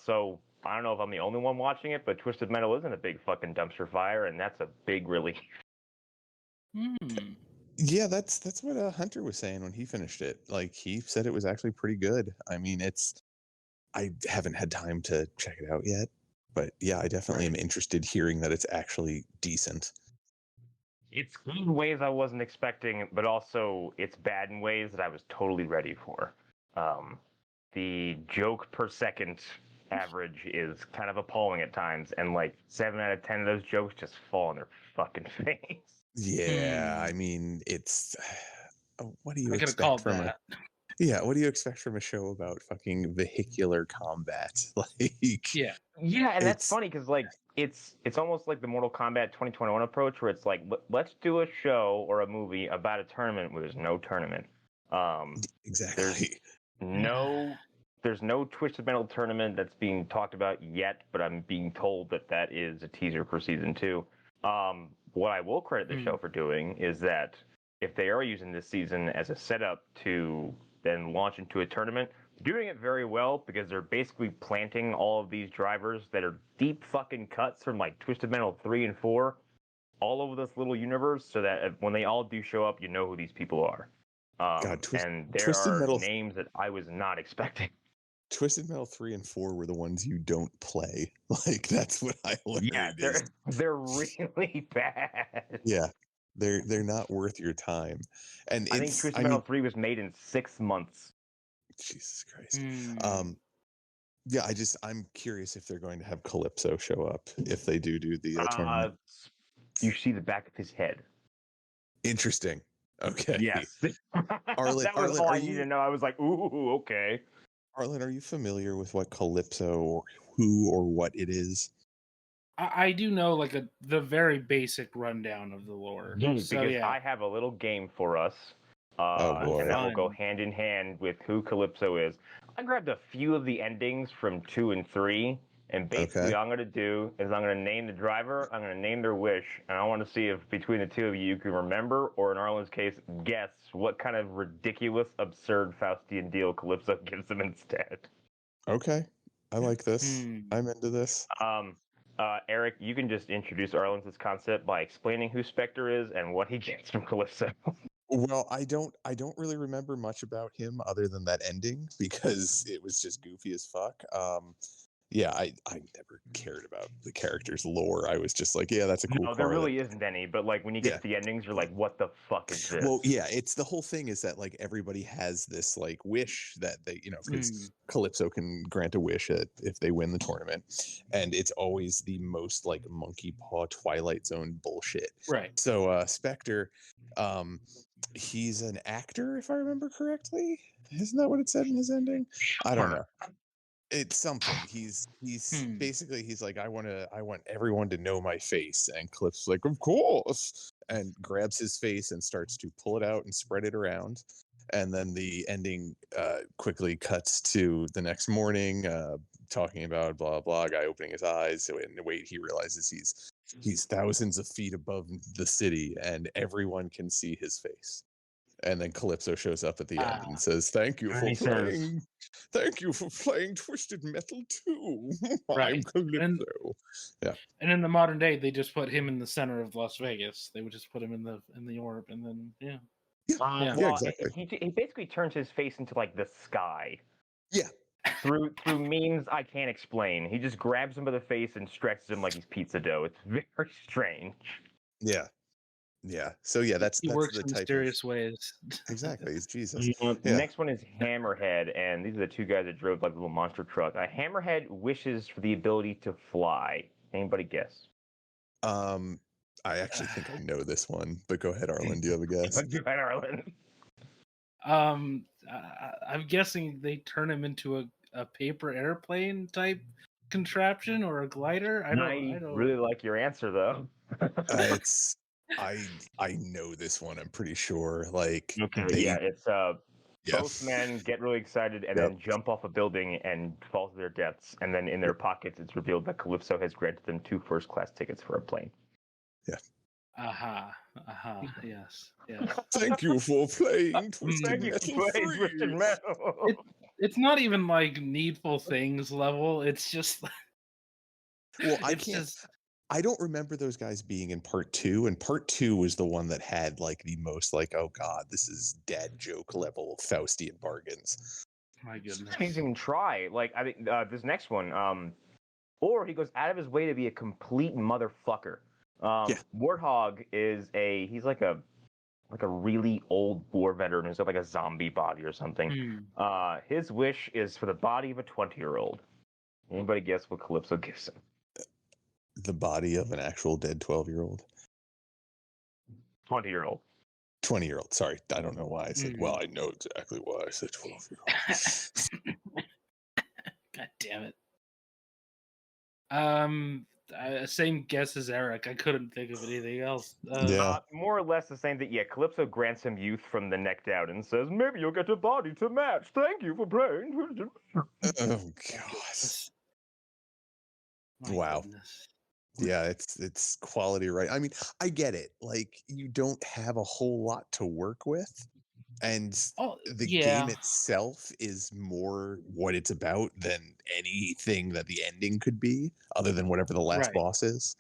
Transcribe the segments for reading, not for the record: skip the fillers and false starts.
So I don't know if I'm the only one watching it, but Twisted Metal isn't a big fucking dumpster fire, and that's a big relief. Yeah, that's what Hunter was saying when he finished it. Like, he said it was actually pretty good. I mean, I haven't had time to check it out yet, but yeah, I definitely am interested hearing that it's actually decent. It's good in ways I wasn't expecting, but also it's bad in ways that I was totally ready for. The joke per second average is kind of appalling at times, and like 7 out of 10 of those jokes just fall on their fucking face. Yeah, I mean, it's what do you I could have expect called from that. what do you expect from a show about fucking vehicular combat? Like, Yeah. Yeah, and that's funny because like it's almost like the Mortal Kombat 2021 approach, where it's like let's do a show or a movie about a tournament where there's no tournament. exactly. There's no Twisted Metal tournament that's being talked about yet, but I'm being told that is a teaser for season 2. What I will credit the show for doing is that if they are using this season as a setup to then launch into a tournament, they're doing it very well because they're basically planting all of these drivers that are deep fucking cuts from like Twisted Metal 3 and 4 all over this little universe, so that when they all do show up, you know who these people are. And there Twisted are Metal names that I was not expecting. Twisted Metal 3 and 4 were the ones you don't play. Like, that's what I learned. Yeah, they're really bad. Yeah, they're not worth your time. And I think Twisted Metal 3 was made in 6 months. Jesus Christ. Yeah, I'm curious if they're going to have Calypso show up if they do the tournament. You see the back of his head. Interesting. Okay. Yes. Arlen, that was all I needed to know. I was like, ooh, okay. Arlen, are you familiar with what Calypso or who or what it is? I do know like the very basic rundown of the lore. Because I have a little game for us. boy. And that will go hand in hand with who Calypso is. I grabbed a few of the endings from 2 and 3, and basically what I'm going to do is I'm going to name the driver, I'm going to name their wish, and I want to see if between the two of you can remember, or in Arlen's case, guess what kind of ridiculous, absurd Faustian deal Calypso gives them instead. Okay. I like this. I'm into this. Eric, you can just introduce Arlen's concept by explaining who Spectre is and what he gets from Calypso. Well, I don't really remember much about him other than that ending because it was just goofy as fuck. Yeah, I never cared about the character's lore. I was just like, yeah, that's a cool No, there really isn't any, but like when you get to the endings, you're like, what the fuck is this? Well, yeah, it's the whole thing is that like everybody has this like wish that they, because Calypso can grant a wish if they win the tournament, and it's always the most like monkey paw Twilight Zone bullshit. Right. So Spectre, he's an actor, if I remember correctly. Isn't that what it said in his ending? I don't know. It's something. He's basically he's like, I want everyone to know my face, and Cliff's like, of course, and grabs his face and starts to pull it out and spread it around, and then the ending quickly cuts to the next morning, talking about blah blah, guy opening his eyes, so in wait he realizes he's thousands of feet above the city, and everyone can see his face. And then Calypso shows up at the end and says, "Thank you for playing. Thank you for playing Twisted Metal 2. I'm Calypso." And in the modern day, they just put him in the center of Las Vegas. They would just put him in the orb, and then well, exactly. He basically turns his face into like the sky. Yeah. Through means I can't explain. He just grabs him by the face and stretches him like he's pizza dough. It's very strange. Yeah. Yeah. So yeah, that's works the in type mysterious ways. Exactly. He's Jesus. The next one is Hammerhead, and these are the two guys that drove like a little monster truck. Hammerhead wishes for the ability to fly. Anybody guess? I actually think I know this one, but go ahead, Arlen. Do you have a guess? Go ahead, Arlen. I'm guessing they turn him into a paper airplane type contraption or a glider. I don't really like your answer though. It's I know this one. I'm pretty sure. Like, it's both men get really excited and then jump off a building and fall to their deaths, and then in their pockets it's revealed that Calypso has granted them 2 first-class tickets for a plane. Yeah. Yes. Thank you for playing Twisted Metal 3. Metal. it's not even like Needful Things level. It's just well, just I don't remember those guys being in part 2, and part 2 was the one that had like the most like, oh god, this is dad joke level Faustian bargains. my goodness. He didn't even try. Like I think this next one, or he goes out of his way to be a complete motherfucker. Warthog he's like a really old war veteran who's got like a zombie body or something. His wish is for the body of a 20-year-old. Anybody guess what Calypso gives him? The body of an actual dead 12-year-old. 20-year-old. 20-year-old. Sorry, I don't know why I said. Well, I know exactly why I said 12-year-old. God damn it. Same guess as Eric. I couldn't think of anything else. More or less the same thing. Yeah, Calypso grants him youth from the neck down and says, maybe you'll get a body to match. Thank you for playing. Oh, gosh. Wow. Goodness. Yeah, it's quality, right? I mean, I get it. Like, you don't have a whole lot to work with. And the game itself is more what it's about than anything that the ending could be, other than whatever the last boss is.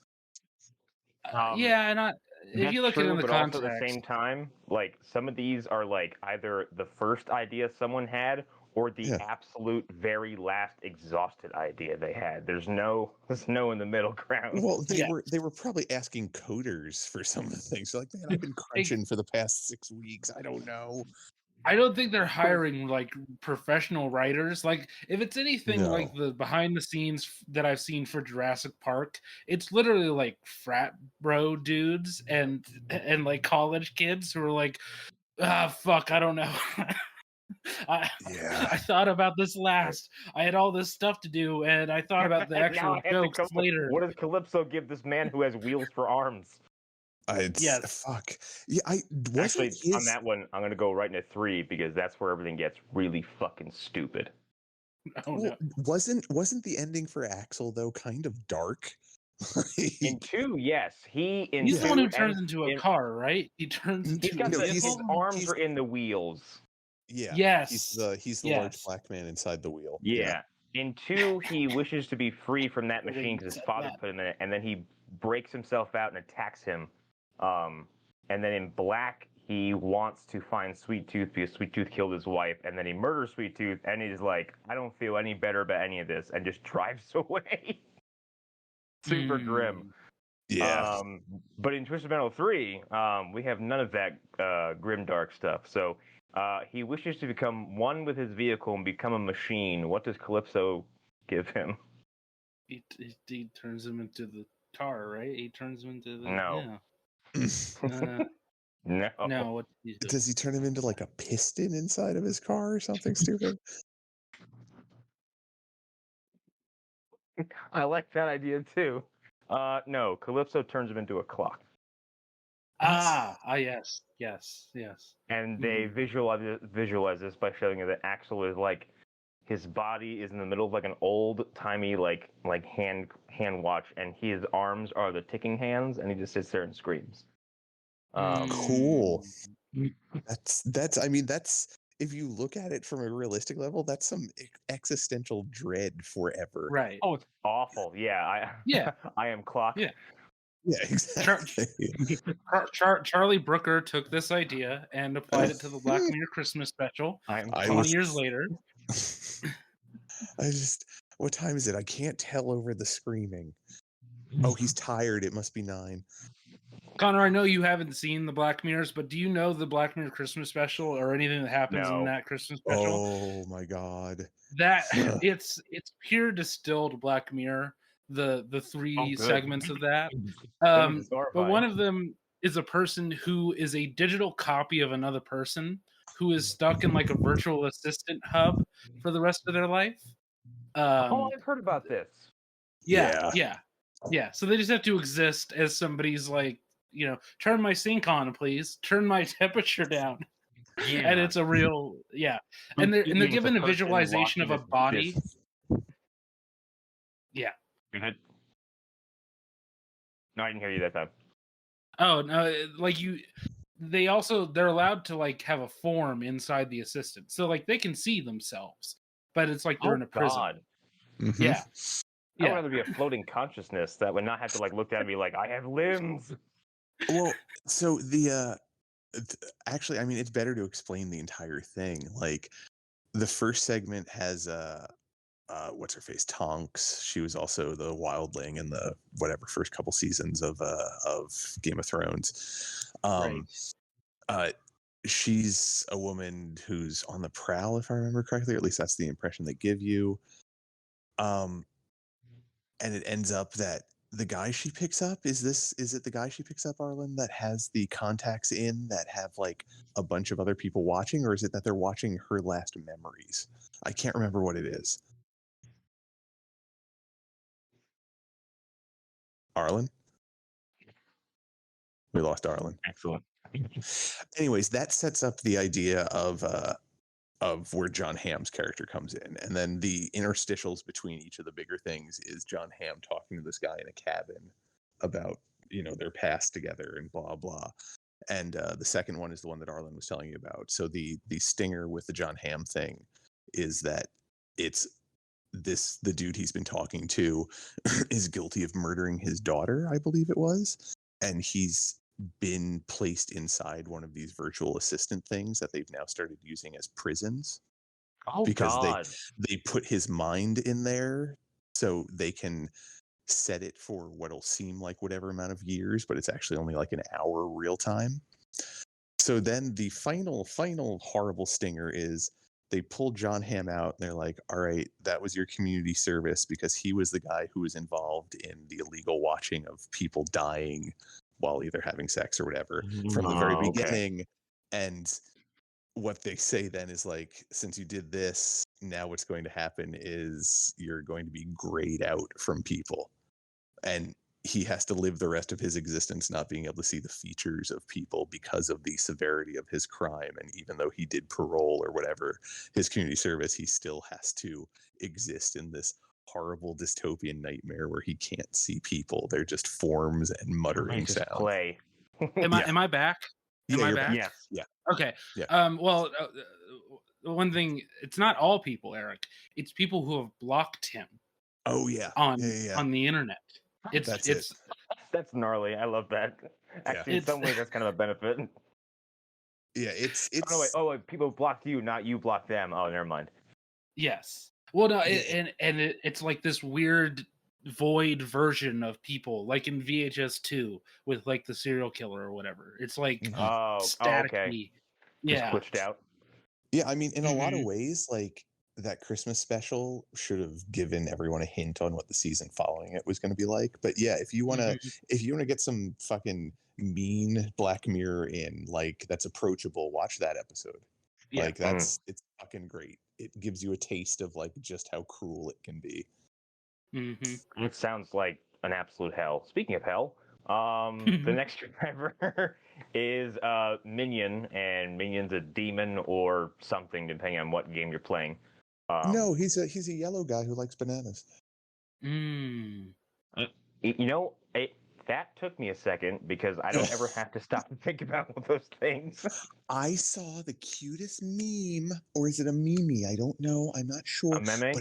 And if you look at it in the context, also at the same time, like some of these are like either the first idea someone had or the absolute very last exhausted idea they had. There's no in the middle ground. Well, they were probably asking coders for some of the things. Like, man, I've been crunching for the past 6 weeks. I don't know. I don't think they're hiring like professional writers. Like, if it's anything like the behind the scenes that I've seen for Jurassic Park, it's literally like frat bro dudes and like college kids who are like, fuck, I don't know. I thought about this last. I had all this stuff to do, and I thought about the actual jokes later. What does Calypso give this man who has wheels for arms? Fuck. Yeah, Actually, on that one, I'm going to go right into 3 because that's where everything gets really fucking stupid. No. Wasn't the ending for Axel though kind of dark? In 2, yes. He's the one who turns into a car, right? He turns into his arms are in the wheels. Yeah. Yes. He's the large black man inside the wheel. Yeah. In 2, he wishes to be free from that machine because his father put him in it, and then he breaks himself out and attacks him. And then in Black, he wants to find Sweet Tooth because Sweet Tooth killed his wife, and then he murders Sweet Tooth, and he's like, I don't feel any better about any of this, and just drives away. Super grim. Yeah. But in Twisted Metal 3, we have none of that grim dark stuff. So he wishes to become one with his vehicle and become a machine. What does Calypso give him? He turns him into the tar, right? He turns him into the no. No. What does he turn him into like a piston inside of his car or something stupid? I like that idea too. No, Calypso turns him into a clock. Yes. And they visualize this by showing you that Axel is like, his body is in the middle of like an old timey like hand watch, and his arms are the ticking hands, and he just sits there and screams. Cool. That's. I mean, that's. If you look at it from a realistic level, that's some existential dread forever. Right. Oh, it's awful. Yeah. I am clock. Yeah. Yeah, exactly. Charlie Brooker took this idea and applied it to the Black Mirror Christmas special 20 years later. What time is it? I can't tell over the screaming. Oh, he's tired. It must be 9. Connor, I know you haven't seen the Black Mirrors, but do you know the Black Mirror Christmas special or anything that happens in that Christmas special? Oh my god. That it's pure distilled Black Mirror. The 3 segments of that. But one of them is a person who is a digital copy of another person who is stuck in like a virtual assistant hub for the rest of their life. I've heard about this. Yeah. So they just have to exist as somebody's like, turn my sink on, please. Turn my temperature down. Yeah. And it's a real, And they're given a visualization of a body. Yeah. No, I didn't hear you that time. Oh no! They're allowed to like have a form inside the assistant, so like they can see themselves. but it's like they're in a prison. God. Mm-hmm. Yeah. I would rather be a floating consciousness that would not have to like look at me like I have limbs. Well, so the actually, I mean, it's better to explain the entire thing. Like, the first segment has what's her face, Tonks. She was also the wildling in the whatever first couple seasons of Game of Thrones. She's a woman who's on the prowl, if I remember correctly, or at least that's the impression they give you. And it ends up that the guy she picks up is it the guy she picks up, Arlen, that has the contacts in that have like a bunch of other people watching, or is it that they're watching her last memories? I can't remember what it is. Arlen? We lost Arlen. Excellent. Anyways, that sets up the idea of where John Hamm's character comes in, and then the interstitials between each of the bigger things is John Hamm talking to this guy in a cabin about their past together and blah blah. And the second one is the one that Arlen was telling you about. So the stinger with the John Hamm thing is that it's the dude he's been talking to is guilty of murdering his daughter, I believe it was, and he's been placed inside one of these virtual assistant things that they've now started using as prisons. Oh, because God. they put his mind in there so they can set it for what'll seem like whatever amount of years, but it's actually only like an hour real time. So then the final horrible stinger is they pull John Hamm out and they're like, all right, that was your community service, because he was the guy who was involved in the illegal watching of people dying while either having sex or whatever from the very beginning. Okay. And what they say then is like, since you did this, now what's going to happen is you're going to be grayed out from people. And he has to live the rest of his existence not being able to see the features of people because of the severity of his crime. And even though he did parole or whatever, his community service, he still has to exist in this horrible dystopian nightmare where he can't see people. They're just forms and muttering sounds. Play. Am I back? Am I back? Yes. Yeah. Okay. Yeah. Well, one thing, it's not all people, Eric. It's people who have blocked him. Oh yeah. On the internet. That's gnarly. I love that. Actually, in some ways, that's kind of a benefit. Yeah, it's. Oh, wait, people blocked you, not you blocked them. Oh, never mind. Yes. Well, no, it's like this weird void version of people, like in VHS 2 with like the serial killer or whatever. It's like static. Okay. Yeah, just glitched out. Yeah, I mean, in a lot of ways, like that Christmas special should have given everyone a hint on what the season following it was going to be like. But yeah, if you want to get some fucking mean Black Mirror in, like, that's approachable, watch that episode. Yeah. Like it's fucking great. It gives you a taste of like just how cruel it can be. Mm-hmm. It sounds like an absolute hell. Speaking of hell, the next driver is Minion, and Minion's a demon or something, depending on what game you're playing. No, he's a yellow guy who likes bananas. That took me a second because I don't ever have to stop and think about those things. I saw the cutest meme, or is it a meme? I don't know. I'm not sure. A meme?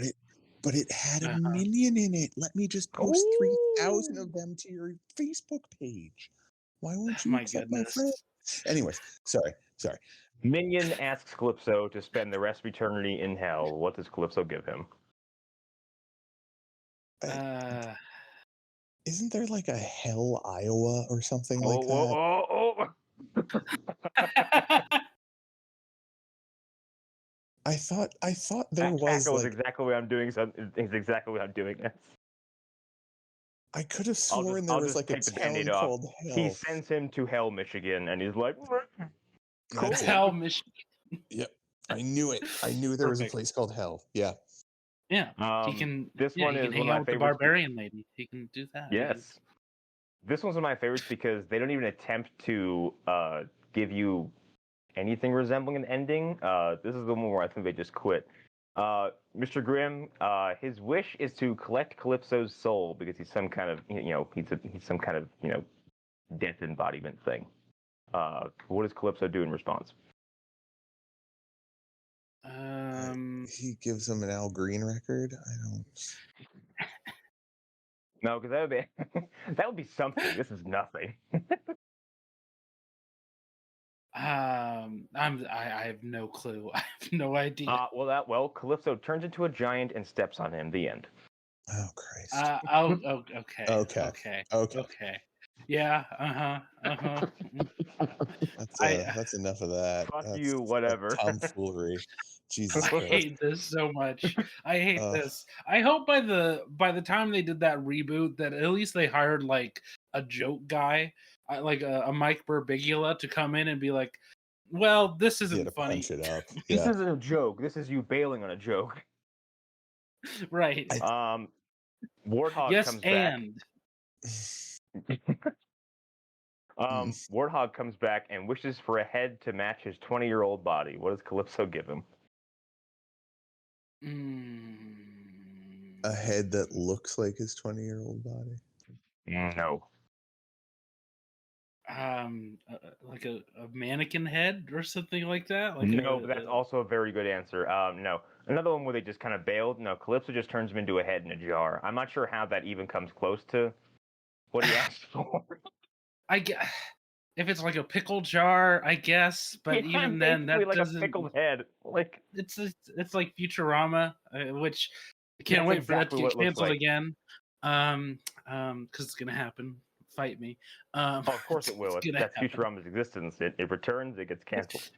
But it had a minion in it. Let me just post 3,000 of them to your Facebook page. Why won't you accept my friend? Anyways, sorry. Minion asks Calypso to spend the rest of eternity in hell. What does Calypso give him? Isn't there like a Hell, Iowa or something like that? I thought there was. That was exactly what I'm doing. It's exactly what I'm doing. I could have sworn there was like a town called Hell. He sends him to Hell, Michigan, and he's like, cool. Hell, Michigan. Yep, I knew it. I knew there was a place called Hell. Yeah. Yeah, he can. This one is hang out with the barbarian lady. He can do that. Yes, this one's one of my favorites because they don't even attempt to give you anything resembling an ending. This is the one where I think they just quit. Mr. Grimm, his wish is to collect Calypso's soul because he's some kind of, he's some kind of, death embodiment thing. What does Calypso do in response? He gives him an Al Green record. I don't. No, because that would be that would be something. This is nothing. I have no clue. I have no idea. Calypso turns into a giant and steps on him. The end. Oh Christ. Okay. Yeah. That's enough of that. Fuck That's you. Whatever. Tomfoolery. Jesus I Christ. hate this so much. I hate this. I hope by the time they did that reboot that at least they hired like a joke guy, like a Mike Birbiglia to come in and be like, "Well, this isn't funny." Punch it up. This isn't a joke. This is you bailing on a joke. Right. Warthog comes back. Warthog comes back and wishes for a head to match his 20-year-old body. What does Calypso give him? A head that looks like his 20-year-old body? No. Like a mannequin head or something like that? But that's also a very good answer. No. Another one where they just kind of bailed. No, Calypso just turns him into a head in a jar. I'm not sure how that even comes close to what he asked for. I guess if it's like a pickle jar, I guess, but even then, that like doesn't. A pickled head. Like it's like Futurama, which I can't wait for that to get canceled again. Because it's gonna happen. Fight me. Of course it will. That's Futurama's existence. It returns. It gets canceled.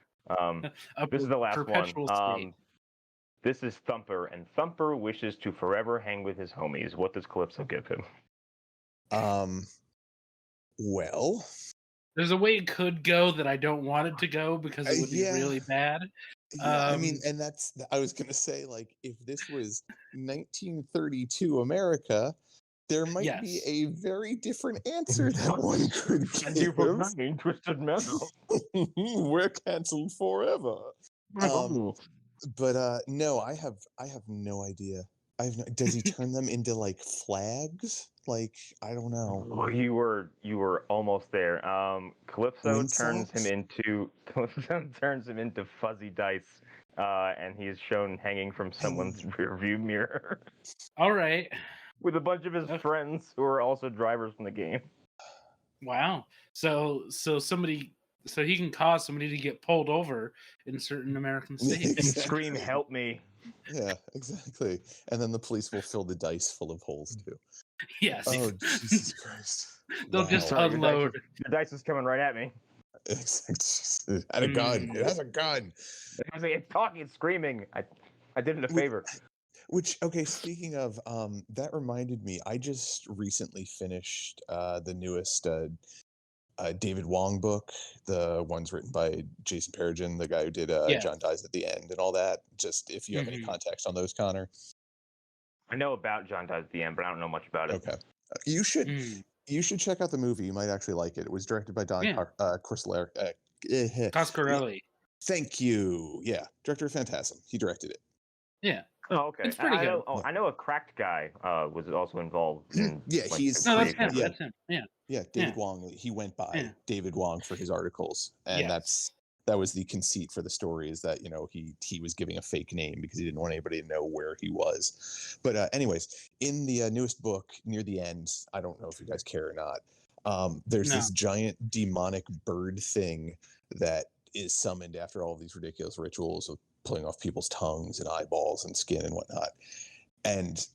This is the last one. This is Thumper, and Thumper wishes to forever hang with his homies. What does Calypso give him? Well, there's a way it could go that I don't want it to go because it would be really bad. Yeah, I mean, and I was going to say, like, if this was 1932 America, there might be a very different answer that one could give. And you were hanging Twisted Metal. We're canceled forever. But no, I have no idea. Does he turn them into like flags? Like, I don't know. Oh, you were almost there. Calypso turns him into fuzzy dice, and he is shown hanging from someone's rearview mirror. All right. With a bunch of his friends who are also drivers from the game. Wow. So he can cause somebody to get pulled over in certain American states. And scream, "Help me." Yeah, exactly. And then the police will fill the dice full of holes too. Yes. Oh, Jesus Christ. They'll just unload. The dice is coming right at me. It had a gun. It has a gun. It's talking, it's screaming. I did it a favor. Okay, speaking of, that reminded me, I just recently finished the newest David Wong book, the ones written by Jason Peregrine, the guy who did John Dies at the End and all that. Just if you have any context on those, Connor. I know about John Dies at the End, but I don't know much about it. Okay. You should check out the movie. You might actually like it. It was directed by Don Coscarelli. Thank you. Yeah, director of Phantasm. He directed it. Yeah. Oh, okay. It's pretty good. I know a cracked guy was also involved in. That's him. That's him. Yeah, David Wong. He went by David Wong for his articles, and that was the conceit for the story, is that he was giving a fake name because he didn't want anybody to know where he was. But anyways, in the newest book, near the end, I don't know if you guys care or not. There's this giant demonic bird thing that is summoned after all of these ridiculous rituals of pulling off people's tongues and eyeballs and skin and whatnot. And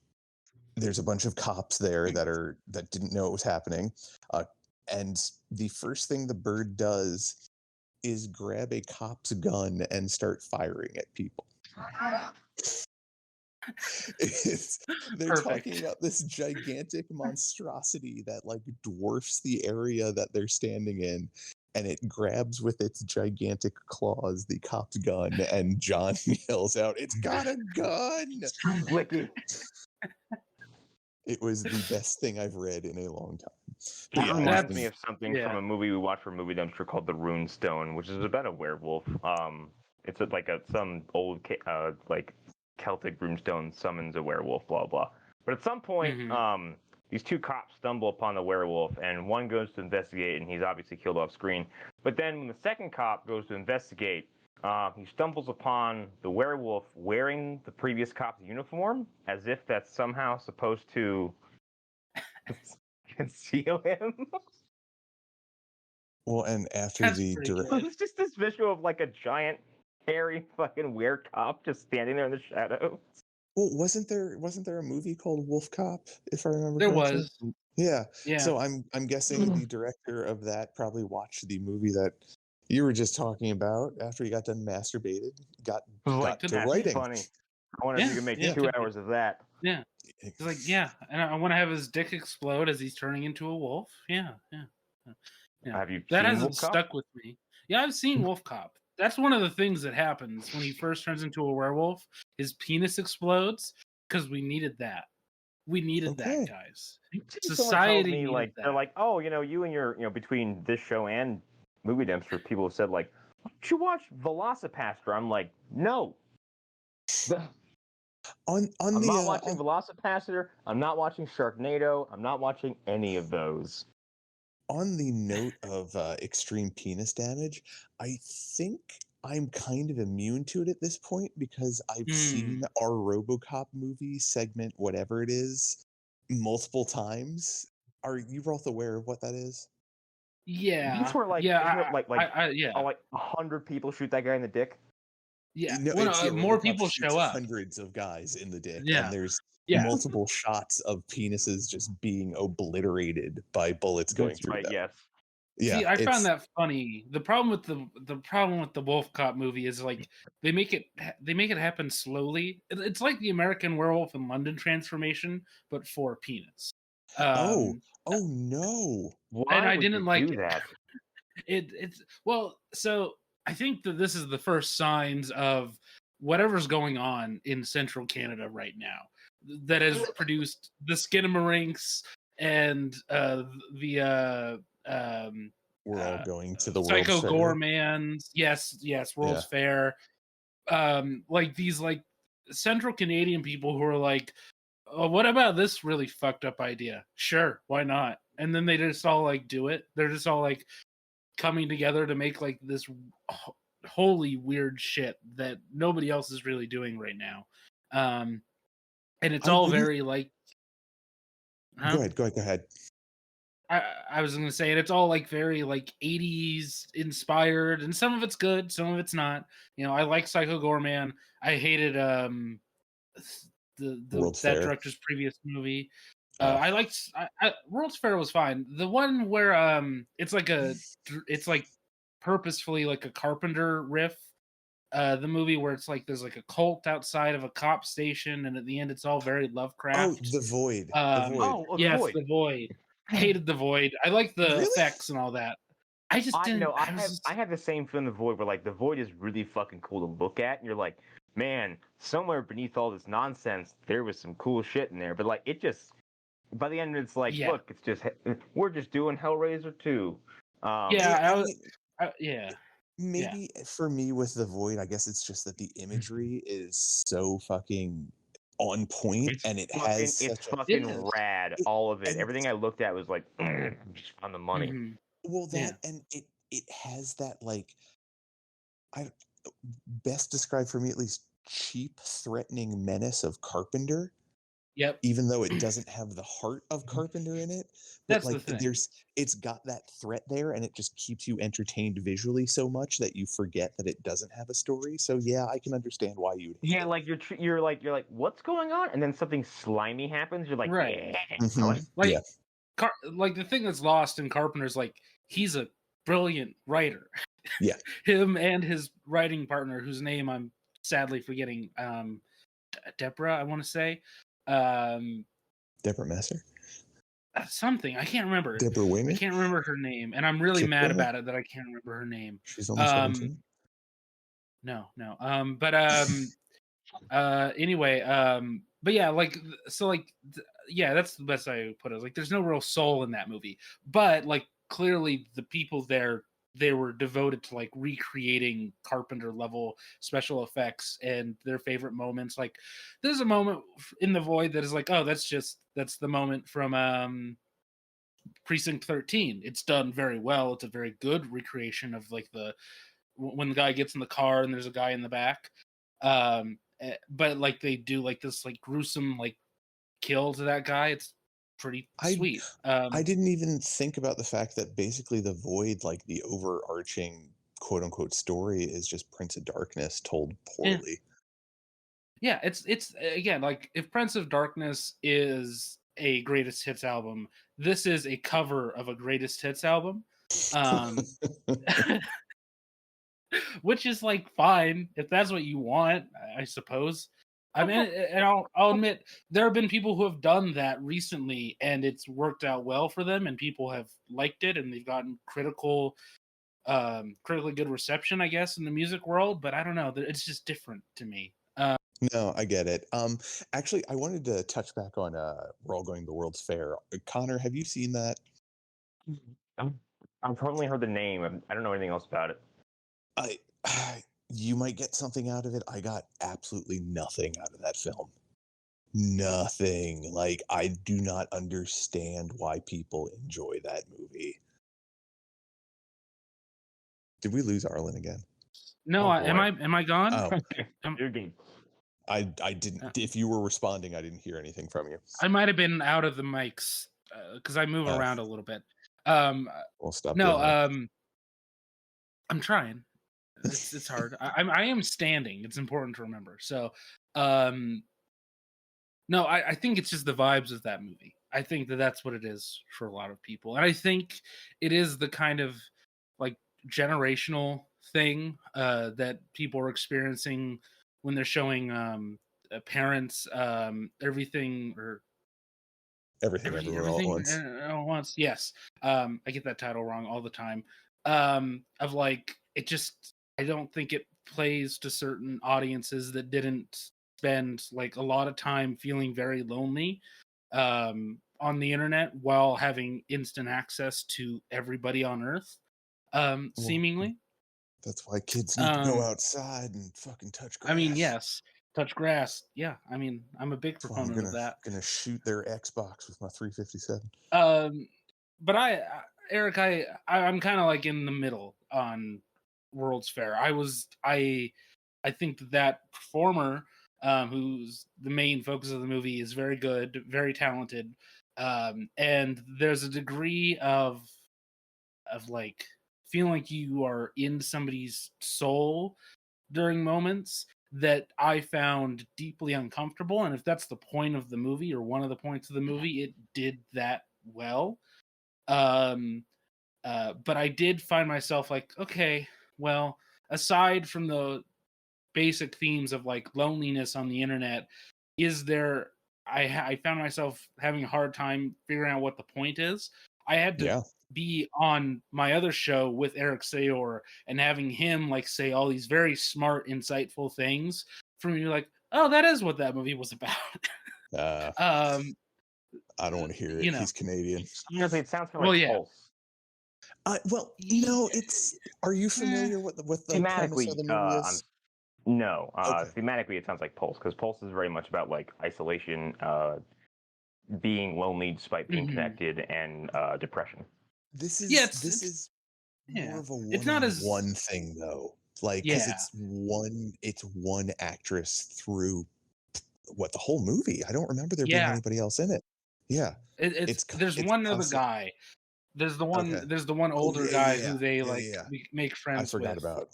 there's a bunch of cops there that didn't know it was happening. And the first thing the bird does is grab a cop's gun and start firing at people. They're talking about this gigantic monstrosity that like dwarfs the area that they're standing in. And it grabs with its gigantic claws the cop's gun, and John yells out, "It's got a gun!" It was the best thing I've read in a long time. That reminds me of something from a movie we watched for Movie Dumpster called The Runestone, which is about a werewolf. It's some old like Celtic runestone summons a werewolf, blah blah. But at some point, these two cops stumble upon the werewolf, and one goes to investigate, and he's obviously killed off screen. But then when the second cop goes to investigate, He stumbles upon the werewolf wearing the previous cop's uniform, as if that's somehow supposed to conceal him. Well, and after That's the pretty direct, good. It's just this visual of like a giant, hairy fucking were-cop just standing there in the shadows. well, wasn't there a movie called Wolf Cop, if I remember There correctly? was. Yeah. Yeah. So I'm guessing the director of that probably watched the movie that you were just talking about after he got done masturbated, got to That's writing. funny. I wonder if you can make 2 hours of that. Yeah. He's like, yeah, and I want to have his dick explode as he's turning into a wolf. Yeah. Have you That seen hasn't Wolf Cop? stuck with me. Yeah, I've seen Wolf Cop. That's one of the things that happens when he first turns into a werewolf. His penis explodes because we needed that. We needed that, guys. Society me, needed like, that. they're like, oh, you and your, between this show and Movie Dumpster, people have said like, why don't you watch Velocipaster? I'm like, no. I'm not watching Velocipaster. I'm not watching Sharknado. I'm not watching any of those. On the note of extreme penis damage, I think I'm kind of immune to it at this point because I've seen our RoboCop movie segment, whatever it is, multiple times. Are you both aware of what that is? Yeah. These were like, yeah. like 100 people shoot that guy in the dick. Yeah. No, more RoboCop people shoots show up. hundreds of guys in the dick, Yeah. and there's Yeah. multiple shots of penises just being obliterated by bullets going through them. Yes. Yeah, see, I found that funny. The problem with the Wolf Cop movie is like they make it happen slowly. It's like the American Werewolf in London transformation, but for penis. Oh no! Why and I would didn't you like do that? It's well. So I think that this is the first signs of whatever's going on in central Canada right now that has produced the Skinamarink and we're all going to the Psycho World's Fair. Gormans. Yes, World's Fair. Like these like central Canadian people who are like, oh, what about this really fucked up idea? Sure, why not? And then they just all like do it. They're just all like coming together to make like this wholly weird shit that nobody else is really doing right now. And it's all very like. Go ahead. I was gonna say, and it's all like very like 80s inspired, and some of it's good, some of it's not. I like Psycho Gorman. I hated that director's previous movie. I liked World's Fair was fine. The one where it's like purposefully like a Carpenter riff. The movie where it's like there's like a cult outside of a cop station, and at the end it's all very Lovecraft. Oh, The Void. Yes, The Void. I hated The Void. I like the effects and all that. I just didn't. I have the same feeling The Void, where like The Void is really fucking cool to look at, and you're like, man, somewhere beneath all this nonsense, there was some cool shit in there. But like, it just by the end, it's like, look, it's just we're just doing Hellraiser 2. Maybe for me with The Void, I guess it's just that the imagery is so fucking on point, and it's fucking rad. All of it, everything I looked at was like, just on the money. Mm-hmm. Well, and it has that like, best described for me at least, cheap, threatening menace of Carpenter. Yep. Even though it doesn't have the heart of Carpenter in it, but that's like the thing. It's got that threat there, and it just keeps you entertained visually so much that you forget that it doesn't have a story. So yeah, I can understand why you. Like you're like what's going on, and then something slimy happens. You're like, right. Yeah. Like the thing that's lost in Carpenter's like he's a brilliant writer. Yeah. Him and his writing partner, whose name I'm sadly forgetting, Deborah, I want to say. Deborah Messer? Something. I can't remember. Deborah Winger? I can't remember her name. And I'm really mad about it that I can't remember her name. She's only 17? No. Anyway, but yeah, like, so like, yeah, that's the best I would put it. Like, there's no real soul in that movie. But like, clearly the people there, they were devoted to like recreating Carpenter level special effects and their favorite moments. Like there's a moment in The Void that is like, oh, that's the moment from Precinct 13. It's done very well. It's a very good recreation of like the when the guy gets in the car and there's a guy in the back. But like they do like this like gruesome like kill to that guy. It's pretty sweet. I didn't even think about the fact that basically the Void, like the overarching quote unquote story, is just Prince of Darkness told poorly. Yeah, it's again like if Prince of Darkness is a greatest hits album, this is a cover of a greatest hits album. Which is like fine if that's what you want, I suppose. I mean, and I'll admit there have been people who have done that recently, and it's worked out well for them, and people have liked it, and they've gotten critically good reception, I guess, in the music world. But I don't know, it's just different to me. No, I get it. Actually, I wanted to touch back on We're All Going to the World's Fair. Connor, have you seen that? I've only heard the name. I don't know anything else about it. You might get something out of it. I got absolutely nothing out of that film. Nothing. Like, I do not understand why people enjoy that movie. Did we lose Arlen again? No, am I gone? Oh. You're good. I didn't. If you were responding, I didn't hear anything from you. I might have been out of the mics because I move around a little bit. We'll stop. No, I'm trying. It's hard. I am standing. It's important to remember. So, no, I think it's just the vibes of that movie. I think that's what it is for a lot of people, and I think it is the kind of like generational thing that people are experiencing when they're showing parents everything everywhere all at once. Yes, I get that title wrong all the time. Of like it just, I don't think it plays to certain audiences that didn't spend like a lot of time feeling very lonely on the internet while having instant access to everybody on Earth. Seemingly. That's why kids need to go outside and fucking touch grass. I mean, yes, touch grass. Yeah, I mean, I'm a big proponent of that. I'm gonna shoot their Xbox with my 357. But Eric, I'm kind of like in the middle on World's Fair. I think that performer, who's the main focus of the movie, is very good, very talented, and there's a degree of like feeling like you are in somebody's soul during moments that I found deeply uncomfortable. And if that's the point of the movie or one of the points of the movie, it did that well. But I did find myself like, okay, well, aside from the basic themes of like loneliness on the internet, is there, I found myself having a hard time figuring out what the point is. I had to be on my other show with Eric Sayor and having him like say all these very smart, insightful things for me, like, oh, that is what that movie was about. I don't want to hear it. You know, he's Canadian. Honestly, it sounds like Pulse. Well, no, it's. Are you familiar with the premise of the movie is? No. Thematically, it sounds like Pulse, because Pulse is very much about like isolation, being lonely despite being connected, and depression. This is more of a one thing though. Like, because it's one actress through the whole movie. I don't remember there being anybody else in it. Yeah, there's one other guy. There's the one older guy who they make friends. I forgot with. about.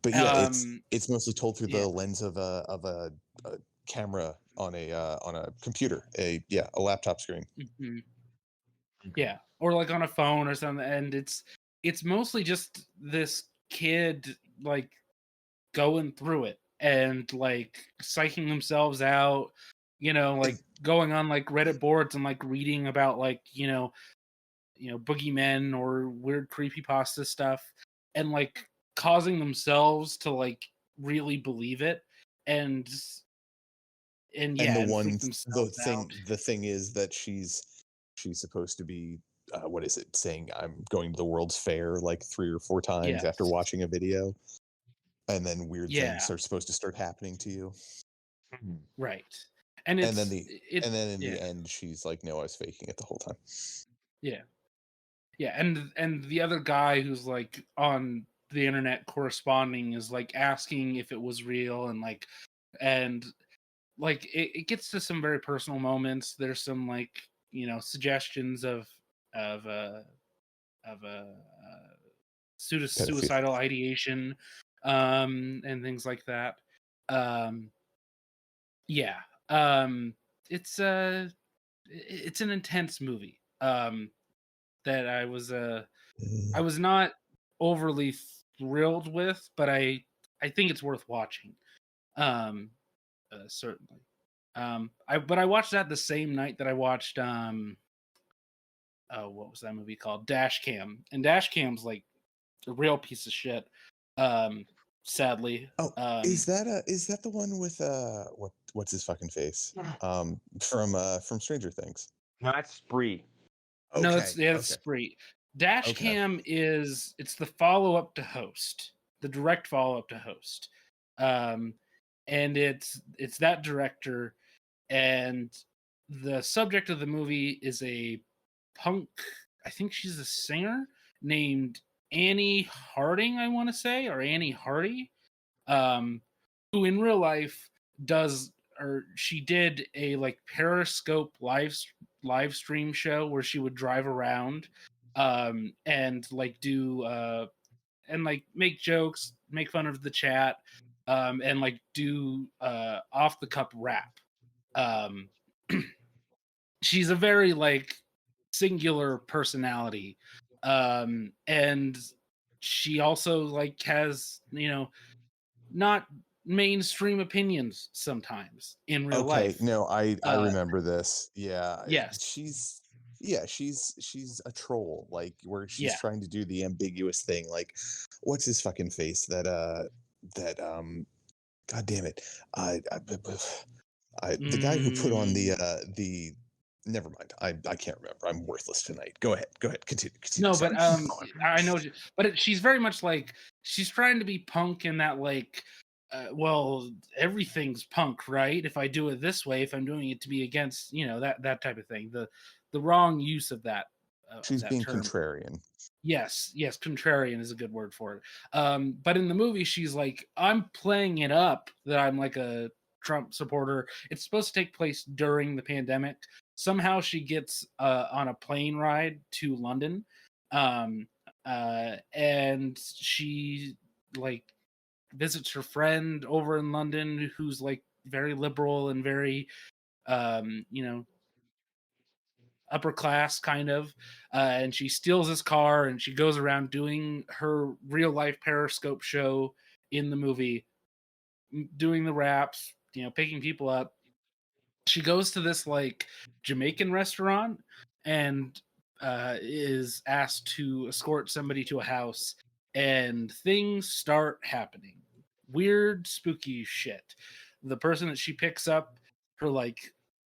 But yeah, it's mostly told through the lens of a camera on a computer, a laptop screen. Mm-hmm. Yeah, or like on a phone or something, and it's mostly just this kid like going through it and like psyching themselves out, you know, like going on like Reddit boards and like reading about like you know boogeymen or weird creepypasta stuff, and like causing themselves to like really believe it, and the thing is that she's supposed to be saying I'm going to the World's Fair like 3 or 4 times after watching a video, and then weird things are supposed to start happening to you, right? And then in the end she's like, no, I was faking it the whole time. And the other guy who's like on the internet corresponding is like asking if it was real, and it gets to some very personal moments. There's some like, suggestions of a suicidal ideation, and things like that. Yeah. It's an intense movie. That I was not overly thrilled with, but I think it's worth watching. Certainly. But I watched that the same night that I watched what was that movie called? Dash Cam. And Dash Cam's like a real piece of shit. Sadly. Is that the one with what's his fucking face? From Stranger Things. No, that's Spree. Okay. No, it's Spree. Dash Cam it's the follow-up to Host, the direct follow-up to Host. And it's that director, and the subject of the movie is a punk, I think she's a singer, named Annie Harding, I want to say, or Annie Hardy, who in real life she did a like Periscope live stream show where she would drive around, and like do and like make jokes, make fun of the chat, and like do off the cup rap. She's a very like singular personality, and she also like has not mainstream opinions sometimes in real life. No, I remember this. Yeah. Yes. She's a troll, like where she's trying to do the ambiguous thing, like what's his fucking face that god damn it, the guy who put on the never mind, I can't remember. I'm worthless tonight. Go ahead, continue. No, but I know, but she's very much like, she's trying to be punk in that like, well, everything's punk, right? If I do it this way, if I'm doing it to be against, that type of thing. The wrong use of that. She's that being term. Contrarian. Yes, contrarian is a good word for it. But in the movie, she's like, I'm playing it up that I'm like a Trump supporter. It's supposed to take place during the pandemic. Somehow she gets on a plane ride to London, and she like visits her friend over in London who's like very liberal and very upper class kind of, and she steals his car and she goes around doing her real life Periscope show in the movie, doing the raps, picking people up. She goes to this like Jamaican restaurant and is asked to escort somebody to a house, and things start happening. Weird, spooky shit. The person that she picks up, her like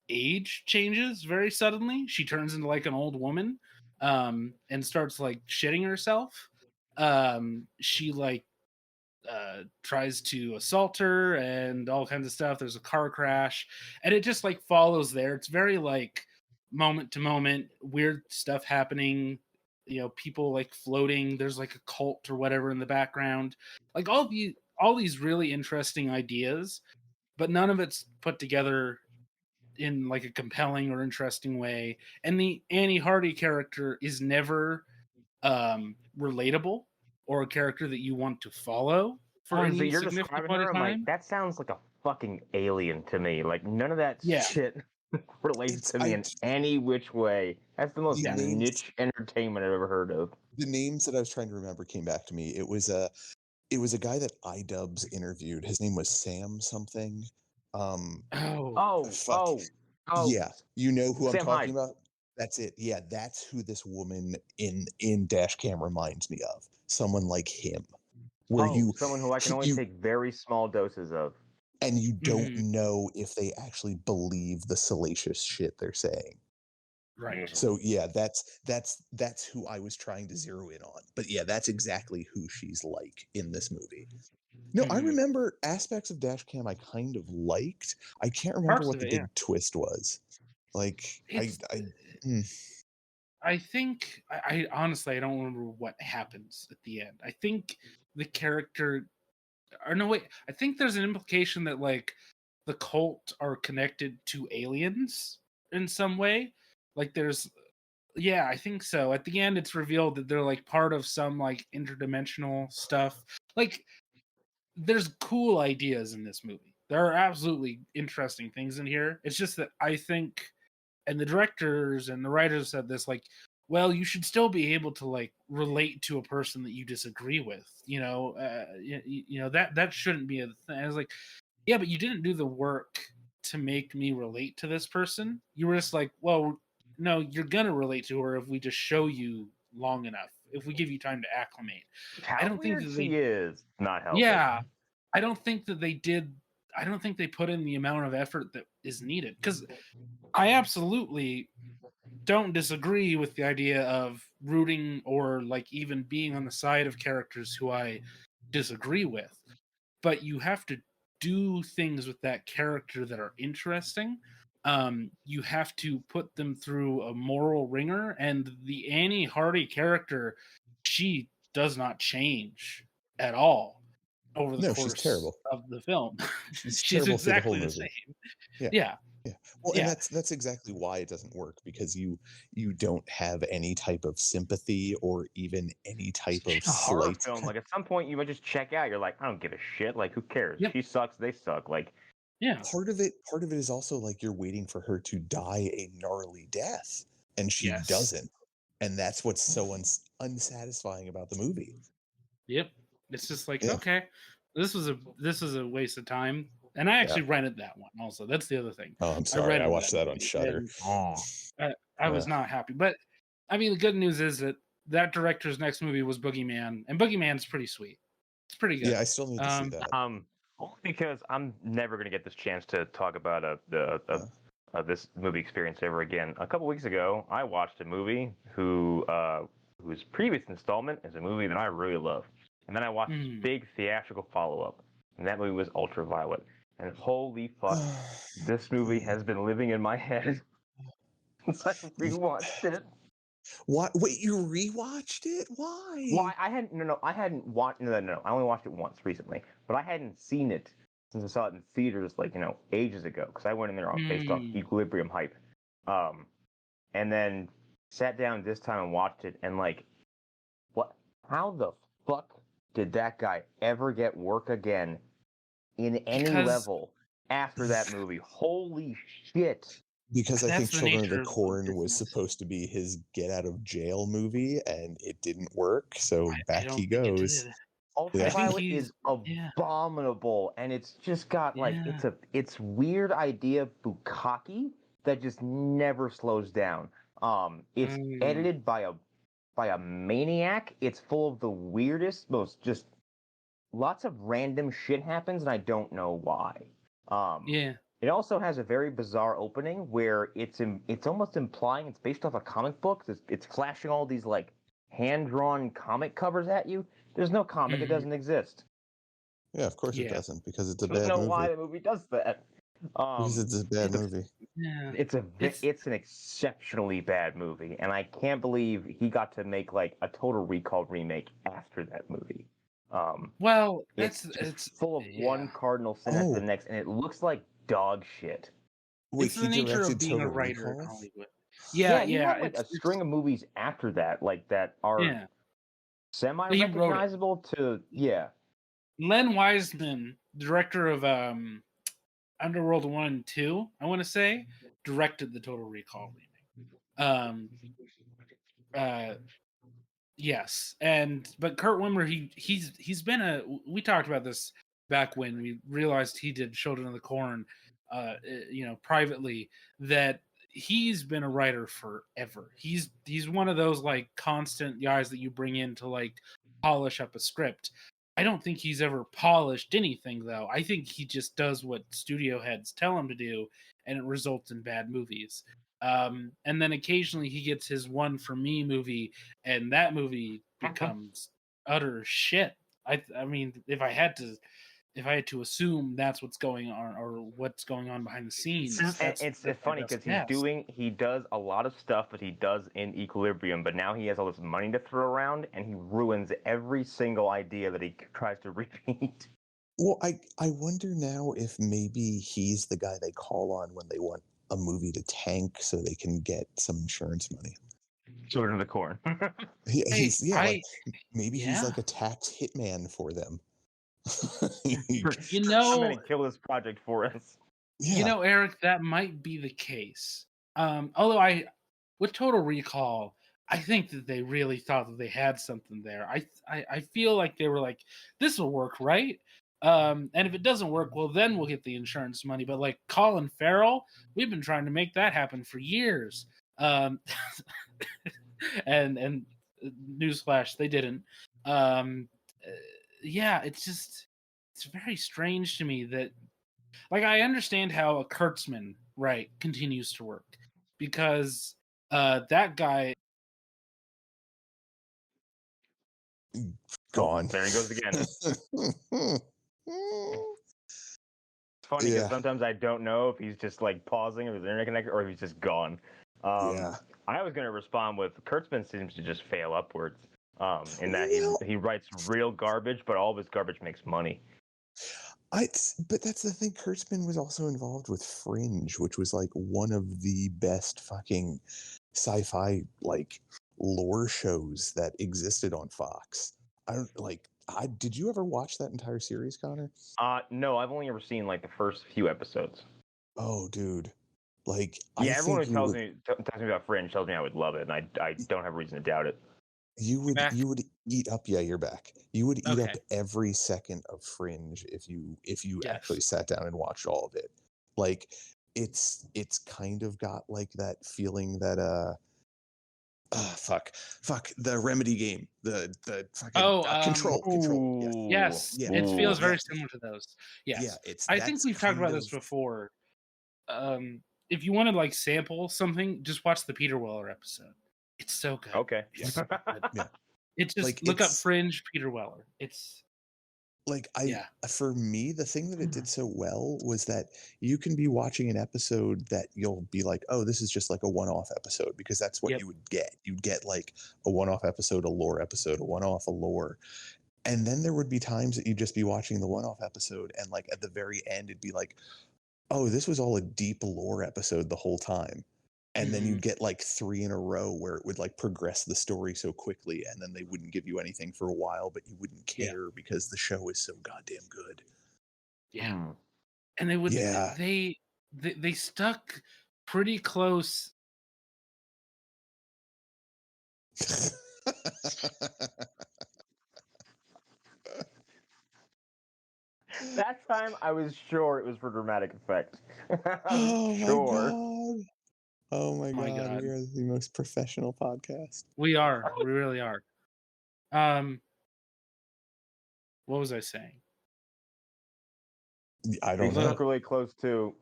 age changes very suddenly. She turns into like an old woman, and starts like shitting herself. She like tries to assault her and all kinds of stuff. There's a car crash, and it just like follows there. It's very like moment to moment, weird stuff happening. People like floating. There's like a cult or whatever in the background. Like all these really interesting ideas, but none of it's put together in like a compelling or interesting way. And the Annie Hardy character is never relatable or a character that you want to follow for any you're significant describing her, time. I'm like, that sounds like a fucking alien to me. Like none of that shit relates to me in any which way. That's the most niche entertainment I've ever heard of. The names that I was trying to remember came back to me. It was a guy that iDubbbz interviewed. His name was Sam something. Yeah, you know who Sam I'm talking about? That's it. Yeah, that's who this woman in Dash Cam reminds me of. Someone like him. Someone who I can only take very small doses of. And you don't know if they actually believe the salacious shit they're saying. Right. So yeah, that's who I was trying to zero in on. But yeah, that's exactly who she's like in this movie. No, I remember aspects of Dash Cam I kind of liked. I can't remember what the big twist was. Like I think I honestly I don't remember what happens at the end. I think the character, or no, wait, I think there's an implication that like the cult are connected to aliens in some way. Like there's, yeah, I think so. At the end, it's revealed that they're like part of some like interdimensional stuff. Like there's cool ideas in this movie. There are absolutely interesting things in here. It's just that I think, and the directors and the writers said this, like, well, you should still be able to like relate to a person that you disagree with. That shouldn't be a thing. I was like, yeah, but you didn't do the work to make me relate to this person. You were just like, well, no, you're gonna relate to her if we just show you long enough. If we give you time to acclimate. How I don't think weird that she is not helping. Yeah, I don't think that they did. I don't think they put in the amount of effort that is needed, because I absolutely don't disagree with the idea of rooting or like even being on the side of characters who I disagree with. But you have to do things with that character that are interesting. You have to put them through a moral ringer, and the Annie Hardy character, she does not change at all over the she's course terrible. of the film. She's She's terrible exactly through the the whole movie. same. Yeah. Yeah. Well, Yeah. and that's exactly why it doesn't work, because you don't have any type of sympathy or even any type of It's a horror slight film. Like at some point, you might just check out. You're like, I don't give a shit. Like, who cares? Yep. She sucks. They suck. Like, Yeah. Part of it is also like you're waiting for her to die a gnarly death, and she Yes. doesn't, and that's what's so unsatisfying about the movie. Yep. It's just like, Yeah. okay, this was a waste of time. And I actually rented that one also. That's the other thing. Oh, I'm sorry. I watched that on Shudder. I was not happy. But I mean, the good news is that director's next movie was Boogeyman, and Boogeyman's pretty sweet. It's pretty good. Yeah, I still need to see that. Only because I'm never gonna get this chance to talk about this movie experience ever again. A couple weeks ago, I watched a movie whose previous installment is a movie that I really love, and then I watched this big theatrical follow-up, and that movie was Ultraviolet. And holy fuck, this movie has been living in my head since I rewatched it. What? Wait, you rewatched it? Why? Well, I hadn't watched. No. I only watched it once recently, but I hadn't seen it since I saw it in theaters, like ages ago. Because I went in there based off Equilibrium hype, and then sat down this time and watched it, and like, what? How the fuck did that guy ever get work again in any level after that movie? Holy shit! Because I think Children of the Corn was supposed to be his get out of jail movie, and it didn't work. So back he goes. Ultraviolet is abominable, and it's just got like it's weird idea bukkake that just never slows down. It's edited by a maniac. It's full of the weirdest, most just lots of random shit happens, and I don't know why. It also has a very bizarre opening where it's almost implying it's based off a comic book. It's flashing all these like hand-drawn comic covers at you. There's no comic; it doesn't exist. Yeah, of course it doesn't, because it's a bad movie. I don't know movie. why the movie does that. Because it's a bad movie. It's an exceptionally bad movie, and I can't believe he got to make like a Total Recall remake after that movie. Well, it's full of one cardinal sin after the next, and it looks like dog shit. Wait, it's the nature of being a writer in Hollywood. Yeah. He had like a string of movies after that, like that are semi-recognizable to Len Wiseman, director of Underworld 1 and 2, I want to say, directed the Total Recall remake. Yes, but Kurt Wimmer, he's been we talked about this back when we realized he did Children of the Corn, privately, that he's been a writer forever. He's one of those like constant guys that you bring in to like polish up a script. I don't think he's ever polished anything, though. I think he just does what studio heads tell him to do, and it results in bad movies. And then occasionally he gets his One For Me movie, and that movie becomes utter shit. I mean, if I had to if I had to assume that's what's going on or what's going on behind the scenes, it's funny because he does a lot of stuff, but he does in equilibrium. But now he has all this money to throw around, and he ruins every single idea that he tries to repeat. Well, I wonder now if maybe he's the guy they call on when they want a movie to tank so they can get some insurance money. Children of the Corn. He's like a tax hitman for them. I'm gonna kill this project for us. Yeah. Eric, that might be the case. Although with Total Recall, I think that they really thought that they had something there. I feel like they were like, this will work, right? And if it doesn't work, well, then we'll get the insurance money. But like Colin Farrell, we've been trying to make that happen for years. And newsflash, they didn't. It's very strange to me that, like, I understand how a Kurtzman, right, continues to work because that guy gone. There he goes again. It's funny because sometimes I don't know if he's just like pausing or his internet connected or if he's just gone. I was going to respond with Kurtzman seems to just fail upwards in that he writes real garbage, but all of his garbage makes money. But that's the thing. Kurtzman was also involved with Fringe, which was like one of the best fucking sci-fi like lore shows that existed on Fox. Did you ever watch that entire series, Connor? No, I've only ever seen like the first few episodes. Oh, dude. Like, everyone who tells me about Fringe tells me I would love it, and I don't have a reason to doubt it. You would eat up. Yeah, you're back. You would eat up every second of Fringe if you actually sat down and watched all of it. Like, it's kind of got like that feeling that the Remedy game, the fucking Control. Yes, it feels very similar to those. Yes, I think we've talked about this before. If you want to like sample something, just watch the Peter Weller episode. It's so good. Okay. It's so good. It's just like, look up Fringe Peter Weller. It's like for me, the thing that it did so well was that you can be watching an episode that you'll be like, oh, this is just like a one-off episode, because that's what you would get. You'd get like a one-off episode, a lore episode, a one-off, a lore. And then there would be times that you'd just be watching the one-off episode, and like at the very end, it'd be like, oh, this was all a deep lore episode the whole time. And then you'd get like 3 in a row where it would like progress the story so quickly, and then they wouldn't give you anything for a while, but you wouldn't care because the show is so goddamn good. Yeah. And they would they stuck pretty close. That time I was sure it was for dramatic effect. Oh my god, we are the most professional podcast. We are. We really are. What was I saying? I don't know. Really close to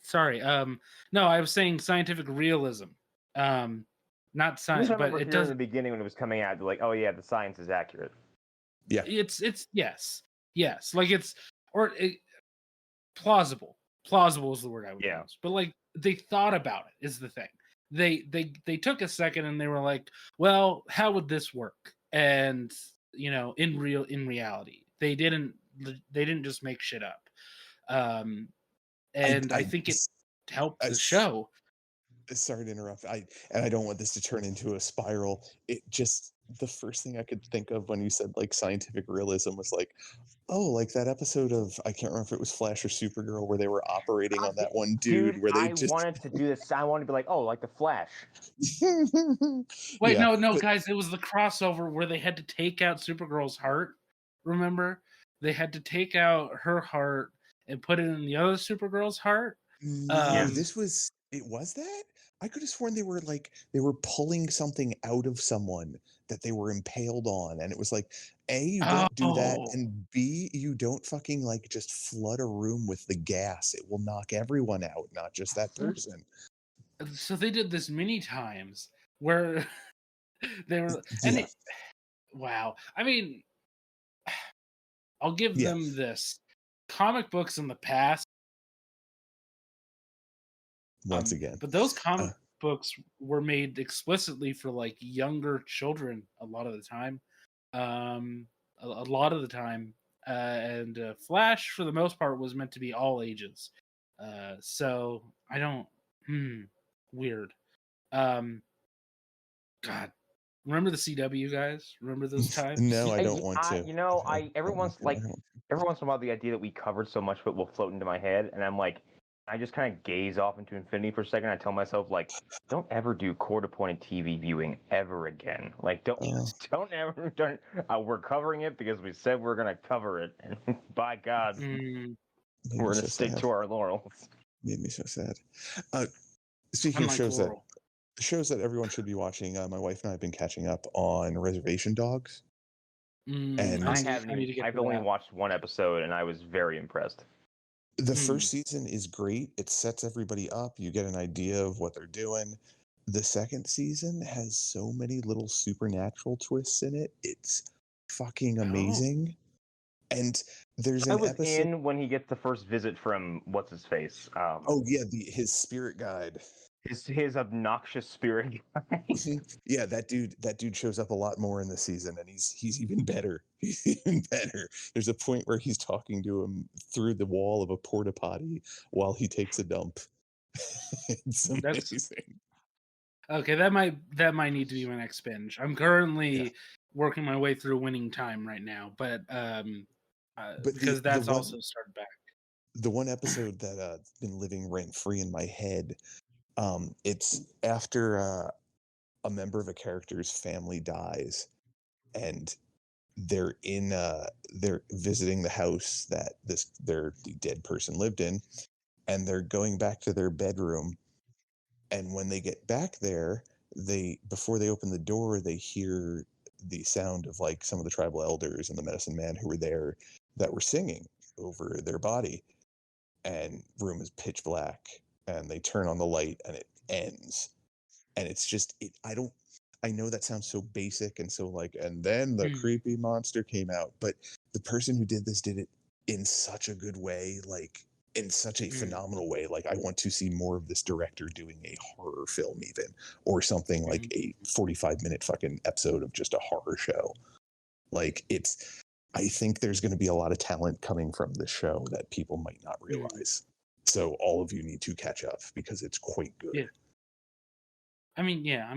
sorry. No, I was saying scientific realism. Not science, but it does. In the beginning when it was coming out, like, oh yeah, the science is accurate. Yeah, it's yes, like plausible. Plausible is the word I would use. But like they thought about it is the thing. They took a second and they were like, well, how would this work? And in reality, they didn't just make shit up. And I think it helped the show. Sorry to interrupt. I don't want this to turn into a spiral. It just, the first thing I could think of when you said like scientific realism was like, oh, like that episode of, I can't remember if it was Flash or Supergirl, where they were operating on that one dude where they just wanted to do this. I wanted to be like, oh, like the Flash. Wait, no, guys, it was the crossover where they had to take out Supergirl's heart. Remember? They had to take out her heart and put it in the other Supergirl's heart. It was that? I could have sworn they were pulling something out of someone that they were impaled on, and it was like, A, you don't do that, and B, you don't fucking like just flood a room with the gas. It will knock everyone out, not just that person. So they did this many times where they were, wow. I mean, I'll give them this. Comic books in the past, once again, but those comic books were made explicitly for like younger children a lot of the time. A lot of the time, and Flash for the most part was meant to be all ages. So I don't. Weird. God, remember the CW guys? Remember those times? No, I don't want to. Every once in a while, the idea that we covered so much of it will float into my head, and I'm like, I just kind of gaze off into infinity for a second. I tell myself, like, don't ever do court-appointed TV viewing ever again. Like, don't ever. We're covering it because we said we're gonna cover it, and by God, we're gonna stick to our laurels. Made me so sad. Speaking of shows that everyone should be watching, my wife and I have been catching up on Reservation Dogs. And I've only watched one episode, and I was very impressed. The first season is great. It sets everybody up. You get an idea of what they're doing. The second season has so many little supernatural twists in it. It's fucking amazing. And there's an episode... in when he gets the first visit from what's his face. His spirit guide. His obnoxious spirit guide. Yeah, that dude shows up a lot more in the season, and he's even better. He's even better. There's a point where he's talking to him through the wall of a porta potty while he takes a dump. It's amazing. Okay, that might need to be my next binge. I'm currently working my way through Winning Time right now, but because that's also started back. The one episode that been living rent free in my head. It's after a member of a character's family dies, and they're visiting the house that the dead person lived in, and they're going back to their bedroom. And when they get back there, before they open the door, they hear the sound of like some of the tribal elders and the medicine man who were there that were singing over their body, and room is pitch black. And they turn on the light and it ends. And it's just, I know that sounds so basic and so like, and then the creepy monster came out. But the person who did this did it in such a good way, like in such a phenomenal way. Like, I want to see more of this director doing a horror film even, or something like a 45-minute fucking episode of just a horror show. Like, I think there's going to be a lot of talent coming from this show that people might not realize. So all of you need to catch up because it's quite good. Yeah. I mean, yeah, I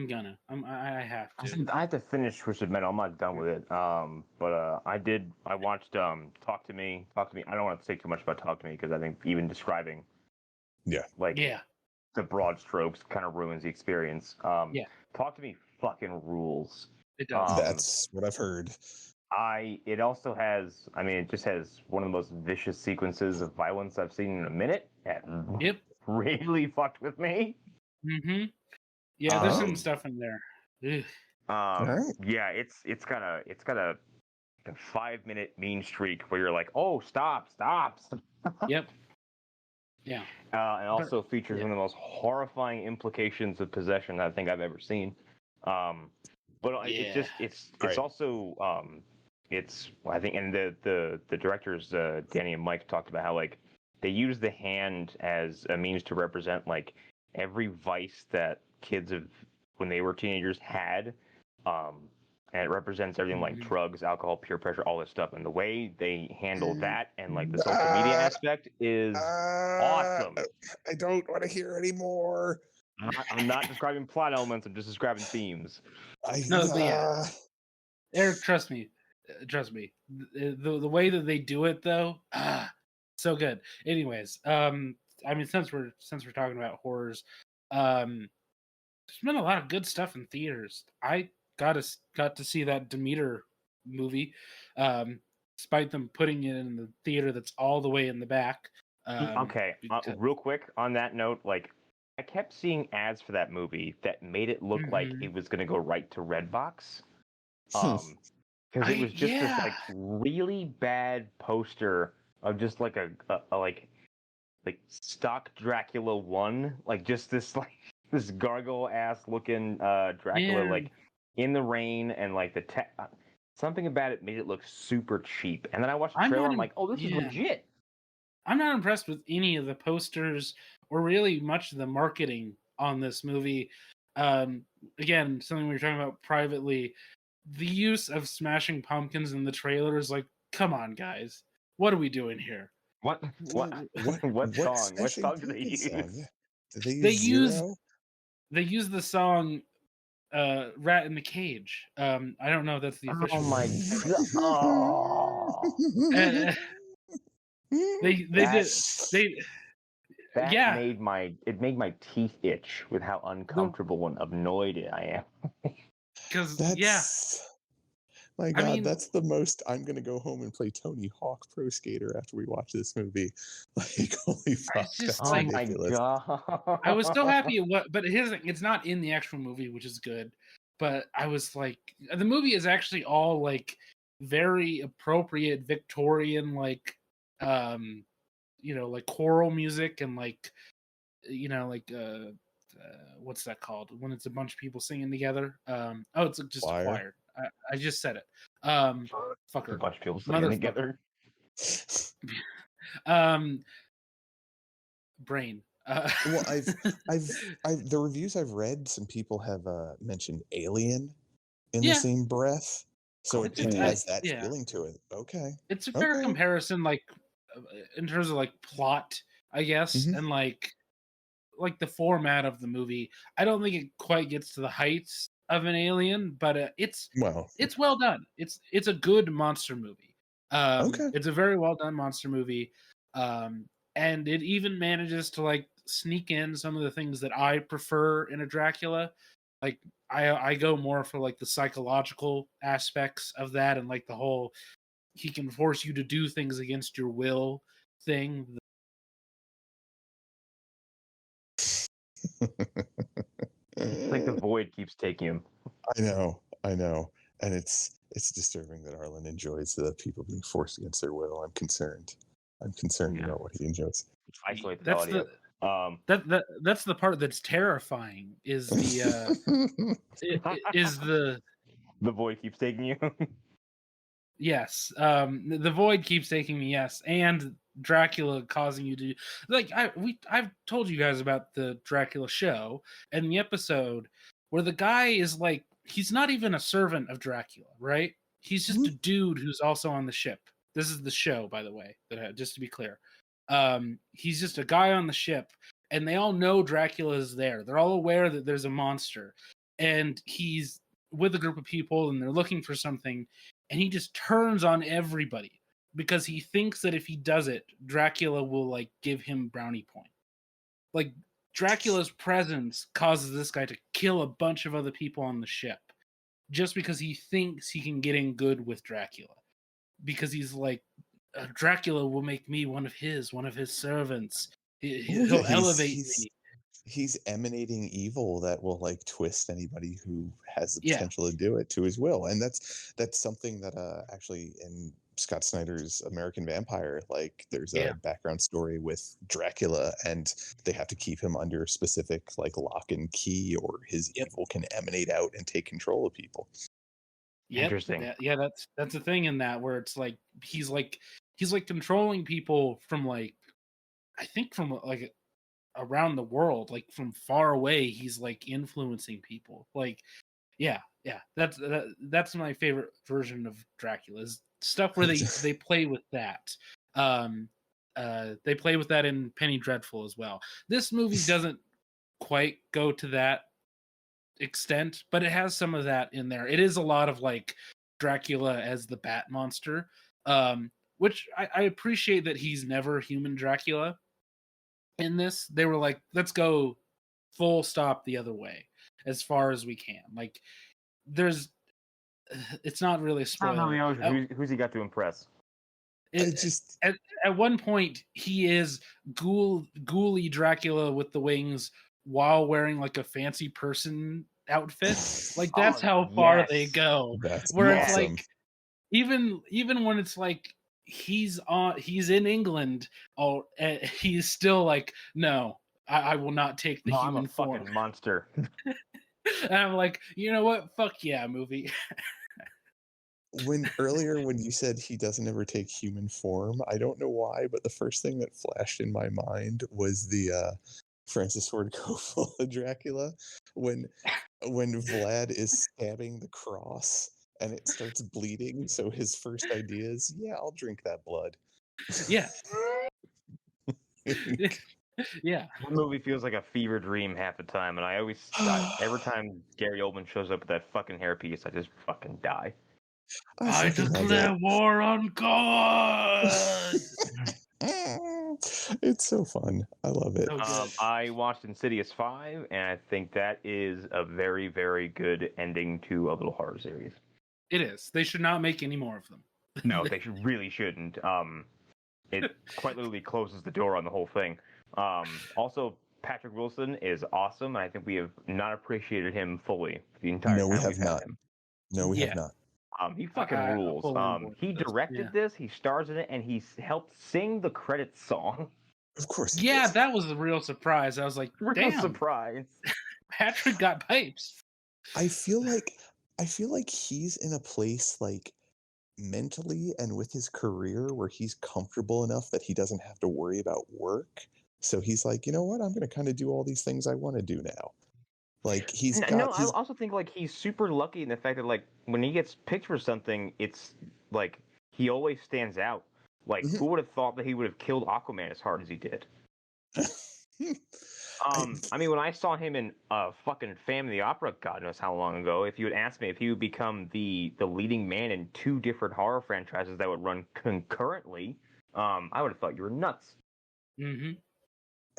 have to. I have to finish Twisted Metal. I'm not done with it. But I watched Talk to Me. I don't want to say too much about Talk to Me because I think even describing the broad strokes kind of ruins the experience. Talk to Me fucking rules. It does. That's what I've heard. It also has, it just has one of the most vicious sequences of violence I've seen in a minute. It really fucked with me. Mm-hmm. Yeah, there's some stuff in there. Yeah, it's got a 5-minute mean streak where you're like, oh, stop. Yep. Yeah. And also features one of the most horrifying implications of possession I think I've ever seen. But it's also I think, and the directors Danny and Mike talked about how like they use the hand as a means to represent like every vice that kids have when they were teenagers had, and it represents everything like drugs, alcohol, peer pressure, all this stuff. And the way they handle that and like the social media aspect is awesome. I don't want to hear anymore. I'm not describing plot elements. I'm just describing themes. Eric, trust me. The way that they do it though, so good. Anyways, since we're talking about horrors, there's been a lot of good stuff in theaters. I got to see that Demeter movie, despite them putting it in the theater that's all the way in the back. Real quick on that note, like I kept seeing ads for that movie that made it look like it was going to go right to Redbox. Because it was just this like really bad poster of just like a like stock Dracula 1, like just this like this gargoyle ass looking Dracula like in the rain, and like something about it made it look super cheap. And then I watched the I'm trailer. not I'm like, oh, this is yeah. legit. I'm not impressed with any of the posters or really much of the marketing on this movie. Again, something we were talking about privately. The use of Smashing Pumpkins in the trailer is like, come on, guys, what are we doing here? What song? What song do they use? Yeah. Did they use Zero? They use the song "Rat in the Cage." I don't know if that's the official. Oh my god! Oh. They That made my teeth itch with how uncomfortable and annoyed I am. Because my God, I mean, that's the most. I'm gonna go home and play Tony Hawk Pro Skater after we watch this movie. Like, holy fuck! Just oh like, my god! I was so happy but it's not in the actual movie, which is good. But I was like, the movie is actually all like very appropriate Victorian, like like choral music and like what's that called when it's a bunch of people singing together? It's just a choir. I just said it. Fucker. A bunch of people singing together. Brain. Well, I've the reviews I've read, some people have mentioned Alien in the same breath, so it has that feeling to it. Okay, it's a fair comparison, like in terms of like plot, I guess, and like the format of the movie. I don't think it quite gets to the heights of an Alien, but it's well done. It's a good monster movie. It's a very well done monster movie, and it even manages to like sneak in some of the things that I prefer in a Dracula. Like I go more for like the psychological aspects of that, and like the whole he can force you to do things against your will thing. It's like the void keeps taking him. I know, and it's disturbing that Arlen enjoys the people being forced against their will. I'm concerned about what he enjoys. Isolate the audio. That's the part that's terrifying. Is the is the void keeps taking you. Yes, the void keeps taking me. Yes, and Dracula causing you to like. I've told you guys about the Dracula show and the episode where the guy is like, he's not even a servant of Dracula, right? He's just a dude who's also on the ship. This is the show, by the way. Just to be clear, he's just a guy on the ship, and they all know Dracula is there. They're all aware that there's a monster, and he's with a group of people, and they're looking for something. And he just turns on everybody because he thinks that if he does it, Dracula will like give him brownie point. Like Dracula's presence causes this guy to kill a bunch of other people on the ship just because he thinks he can get in good with Dracula. Because he's like, Dracula will make me one of his servants. He'll elevate me. He's emanating evil that will like twist anybody who has the potential to do it to his will, and that's something that actually in Scott Snyder's American Vampire, like there's a background story with Dracula, and they have to keep him under specific like lock and key, or his evil can emanate out and take control of people. Interesting. That's a thing in that where it's like he's like controlling people from like I think from like around the world, like from far away. He's like influencing people. Like, that's my favorite version of Dracula's stuff where they play with that. They play with that in Penny Dreadful as well. This movie doesn't quite go to that extent, but it has some of that in there. It is a lot of like Dracula as the bat monster, which I appreciate that he's never human Dracula. In this, they were like, let's go full stop the other way as far as we can. Like, it's not really a spoiler. Who's he got to impress? At one point, he is ghouly Dracula with the wings while wearing like a fancy person outfit. Like that's how far they go. That's where awesome. It's like even when it's like he's in England, he's still like, no, I will not take the human form. Fucking monster. And I'm like, you know what? Fuck yeah, movie. when you said he doesn't ever take human form, I don't know why, but the first thing that flashed in my mind was the Francis Ford Coppola Dracula when Vlad is stabbing the cross and it starts bleeding. So his first idea is, yeah, I'll drink that blood. Yeah. Yeah. The movie feels like a fever dream half the time, and every time Gary Oldman shows up with that fucking hairpiece, I just fucking die. I declare war on God. It's so fun. I love it. I watched Insidious 5, and I think that is a very, very good ending to a little horror series. It is. They should not make any more of them. No, they really shouldn't. It quite literally closes the door on the whole thing. Also, Patrick Wilson is awesome, and I think we have not appreciated him fully the entire time. No, we have not. No, we have not. He fucking rules. He directed this, he stars in it, and he helped sing the credits song. Of course. Yeah, that was a real surprise. I was like, damn. Surprise. Patrick got pipes. I feel like he's in a place like mentally and with his career where he's comfortable enough that he doesn't have to worry about work. So he's like, you know what? I'm going to kind of do all these things I want to do now. Like I also think like he's super lucky in the fact that like when he gets picked for something, it's like he always stands out. Like who would have thought that he would have killed Aquaman as hard as he did? I mean, when I saw him in fucking Phantom of the Opera, God knows how long ago, if you had asked me if he would become the leading man in 2 different horror franchises that would run concurrently, I would have thought you were nuts. Mm-hmm.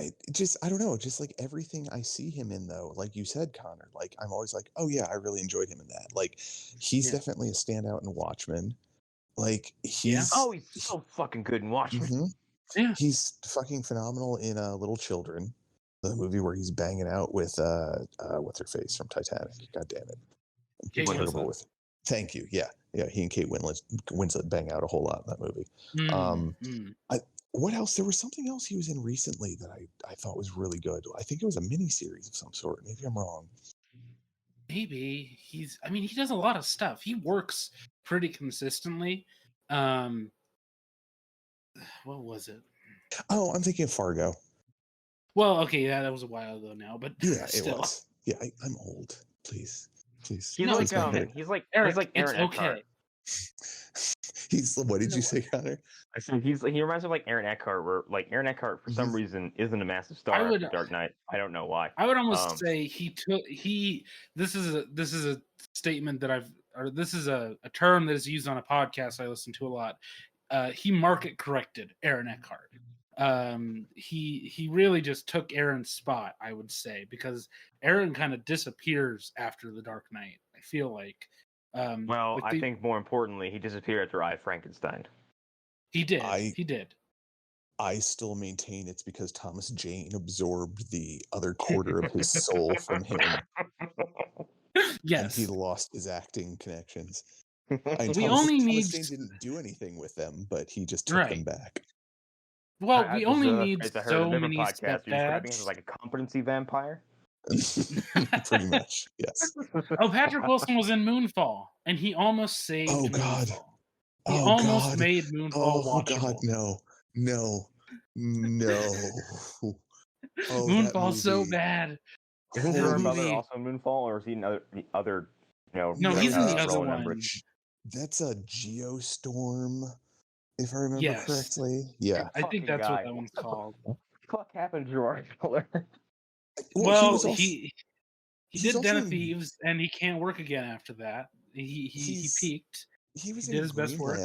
I don't know, just like everything I see him in though, like you said, Connor, like I'm always like, oh yeah, I really enjoyed him in that. Like he's definitely a standout in Watchmen. Like he's so fucking good in Watchmen. Mm-hmm. Yeah. He's fucking phenomenal in Little Children, the movie where he's banging out with what's her face from Titanic. God damn it. Kate Winslet. Thank you. Yeah. He and Kate Winslet bang out a whole lot in that movie. What else? There was something else he was in recently that I thought was really good. I think it was a mini-series of some sort. Maybe I'm wrong. Maybe. He does a lot of stuff. He works pretty consistently. What was it? Oh, I'm thinking of Fargo. Well, okay, yeah, that was a while ago now, but yeah, still. It was. Yeah, I'm old. Please. He's like Aaron Eckhart. What did you say, Connor? I said he reminds me of like Aaron Eckhart, where like Aaron Eckhart for some reason isn't a massive star in Dark Knight. I don't know why. I would almost say this is a statement that this is a term that is used on a podcast I listen to a lot. He market corrected Aaron Eckhart. He really just took Aaron's spot, I would say, because Aaron kind of disappears after The Dark Knight. I feel like. I think more importantly, he disappeared after I, Frankenstein. He did. He did. I still maintain it's because Thomas Jane absorbed the other quarter of his soul from him. Yes. And he lost his acting connections. Thomas Jane didn't do anything with them, but he just took them back. Well, we only need so many podcasts. You're describing him as like a competency vampire? Pretty much, yes. Oh, Patrick Wilson was in Moonfall, and he almost saved God. Moonfall. He almost made Moonfall watchable. God, no. Moonfall's so bad. Isn't Gerard Butler also in Moonfall, or is he the other? No, he's in the other one. That's a Geostorm, if I remember correctly. Yeah, I think that's what that one's called. What the fuck happened to Gerard Butler? Well, he did Den of Thieves, and he can't work again after that. He peaked. He did his best work.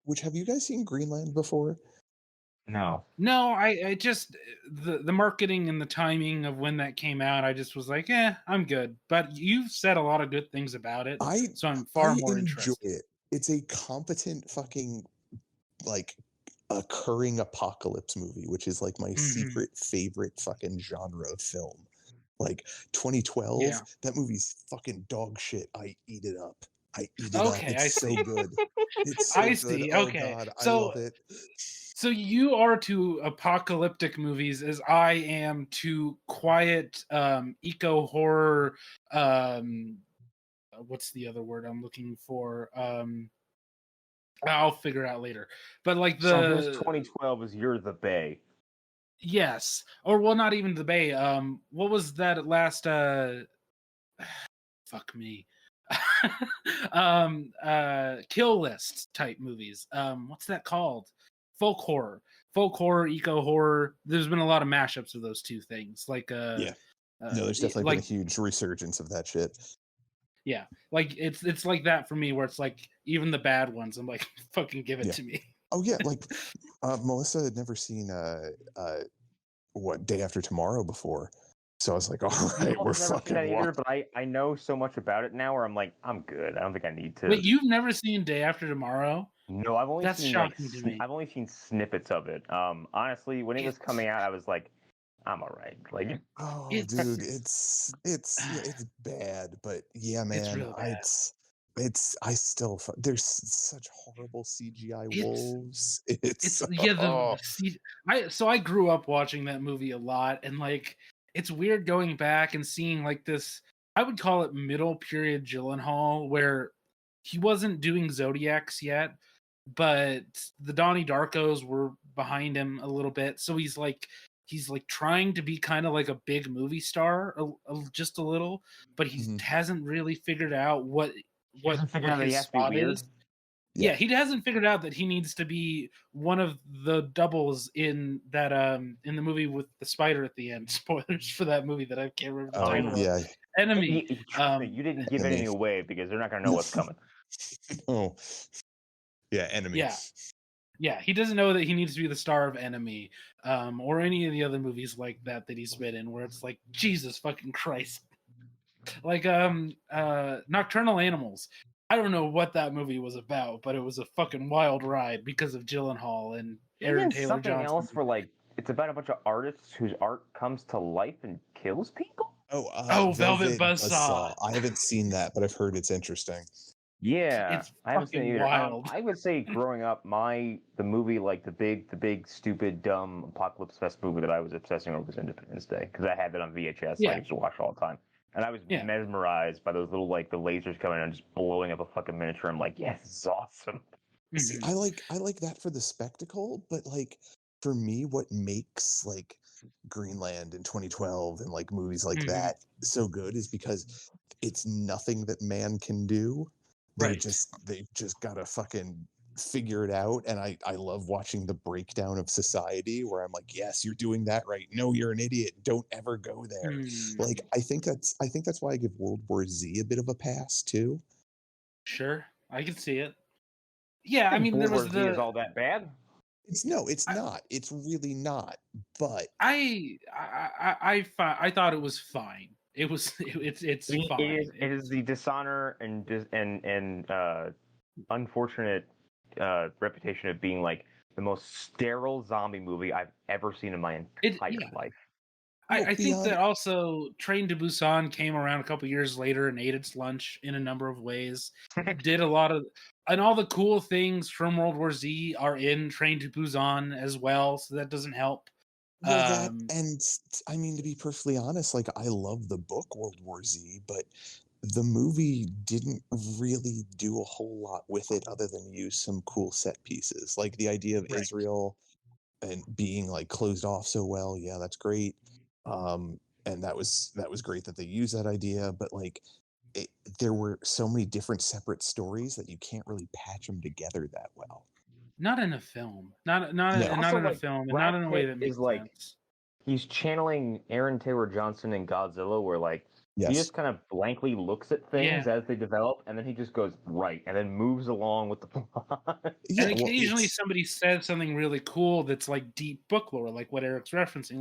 Which, have you guys seen Greenland before? No. I just the marketing and the timing of when that came out, I just was like, I'm good. But you've said a lot of good things about it, so I'm far more interested. I enjoy it. It's a competent fucking like occurring apocalypse movie, which is like my secret favorite fucking genre of film. Like 2012, that movie's fucking dog shit. I eat it up. It's so good. It's so I good. see. Oh, okay. God, I love it. So you are to apocalyptic movies as I am to quiet eco horror. What's the other word I'm looking for? I'll figure out later. But like So his 2012 is You're the Bay. Yes. Or well, not even the Bay. What was that last fuck me. Kill List type movies. What's that called? Folk horror, eco horror. There's been a lot of mashups of those two things. Like no, there's definitely been a huge resurgence of that shit. Yeah, like it's like that for me, where it's like even the bad ones, I'm like, fucking give it to me. Oh yeah, like Melissa had never seen Day After Tomorrow before, so I was like, all right, we're fucking that either, but I know so much about it now where I'm like, I'm good. I don't think I need to. Wait, you've never seen Day After Tomorrow? No, I've only That's seen shocking to me. I've only seen snippets of it. Honestly, when it was coming out, I was like, I'm all right. Like, oh, dude, it's bad, but yeah, man, it's real bad. I still there's such horrible CGI wolves. I grew up watching that movie a lot, and like it's weird going back and seeing like this. I would call it middle period Gyllenhaal, where he wasn't doing Zodiacs yet, but the Donnie Darkos were behind him a little bit, so he's like trying to be kind of like a big movie star, just a little, but he hasn't really figured out what his spot is. Yeah, he hasn't figured out that he needs to be one of the doubles in that in the movie with the spider at the end. Spoilers for that movie that I can't remember the title of. Enemy. You didn't give any away because they're not going to know what's coming. Oh, yeah, Enemy. Yeah, he doesn't know that he needs to be the star of Enemy, or any of the other movies like that he's been in, where it's like, Jesus fucking Christ. Like Nocturnal Animals. I don't know what that movie was about, but it was a fucking wild ride because of Gyllenhaal and Aaron Taylor something Johnson. Else for like, it's about a bunch of artists whose art comes to life and kills people. Velvet Buzzsaw. I haven't seen that, but I've heard it's interesting. Yeah, it's I haven't seen it either. Wild. I would say growing up, the movie, like the big stupid dumb apocalypse fest movie that I was obsessing over was Independence Day, because I had it on VHS. So I used to watch all the time. And I was mesmerized by those little, like, the lasers coming and just blowing up a fucking miniature. I'm like, yes, this is awesome. See, I like that for the spectacle, but like for me, what makes like Greenland in 2012 and like movies like that so good is because it's nothing that man can do. They've just gotta fucking figure it out, and I love watching the breakdown of society where I'm like, yes, you're doing that right. No, you're an idiot. Don't ever go there. Like I think that's why I give World War Z a bit of a pass too. Sure, I can see it. Yeah, I mean, World War Z is all that bad? It's not. It's really not. But I thought it was fine. It's fine. It is the dishonor and unfortunate reputation of being like the most sterile zombie movie I've ever seen in my entire life. I think that also Train to Busan came around a couple years later and ate its lunch in a number of ways. Did a lot of, and all the cool things from World War Z are in Train to Busan as well, so that doesn't help. Well, and I mean, to be perfectly honest, like I love the book World War Z, but the movie didn't really do a whole lot with it other than use some cool set pieces. Like the idea of Israel and being like closed off so well. Yeah, that's great. And that was great that they used that idea, but like there were so many different separate stories that you can't really patch them together that well. Not in a film. Not in a film, and not in a way that makes sense. He's channeling Aaron Taylor Johnson in Godzilla, where like he just kind of blankly looks at things as they develop, and then he just goes right, and then moves along with the plot. And occasionally somebody says something really cool that's like deep book lore, like what Eric's referencing.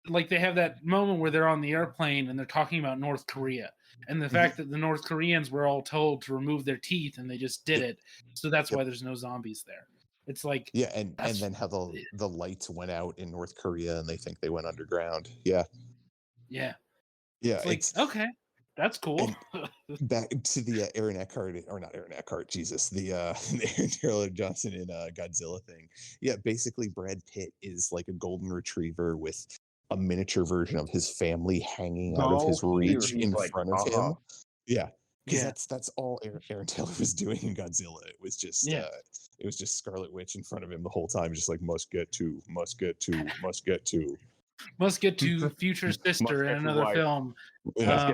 Like they have that moment where they're on the airplane and they're talking about North Korea. And the fact that the North Koreans were all told to remove their teeth and they just did it. So that's why there's no zombies there. It's like... Yeah, and then how the lights went out in North Korea and they think they went underground. Yeah. Yeah. Yeah. It's like, okay, that's cool. Back to the Aaron Eckhart, or not Aaron Eckhart, Jesus, the Aaron Taylor Johnson in Godzilla thing. Yeah, basically Brad Pitt is like a golden retriever with a miniature version of his family hanging out of his reach in front of him. Yeah. because that's all Aaron Taylor was doing in Godzilla. It was just Scarlet Witch in front of him the whole time, just like must get to future sister in another film. Yeah,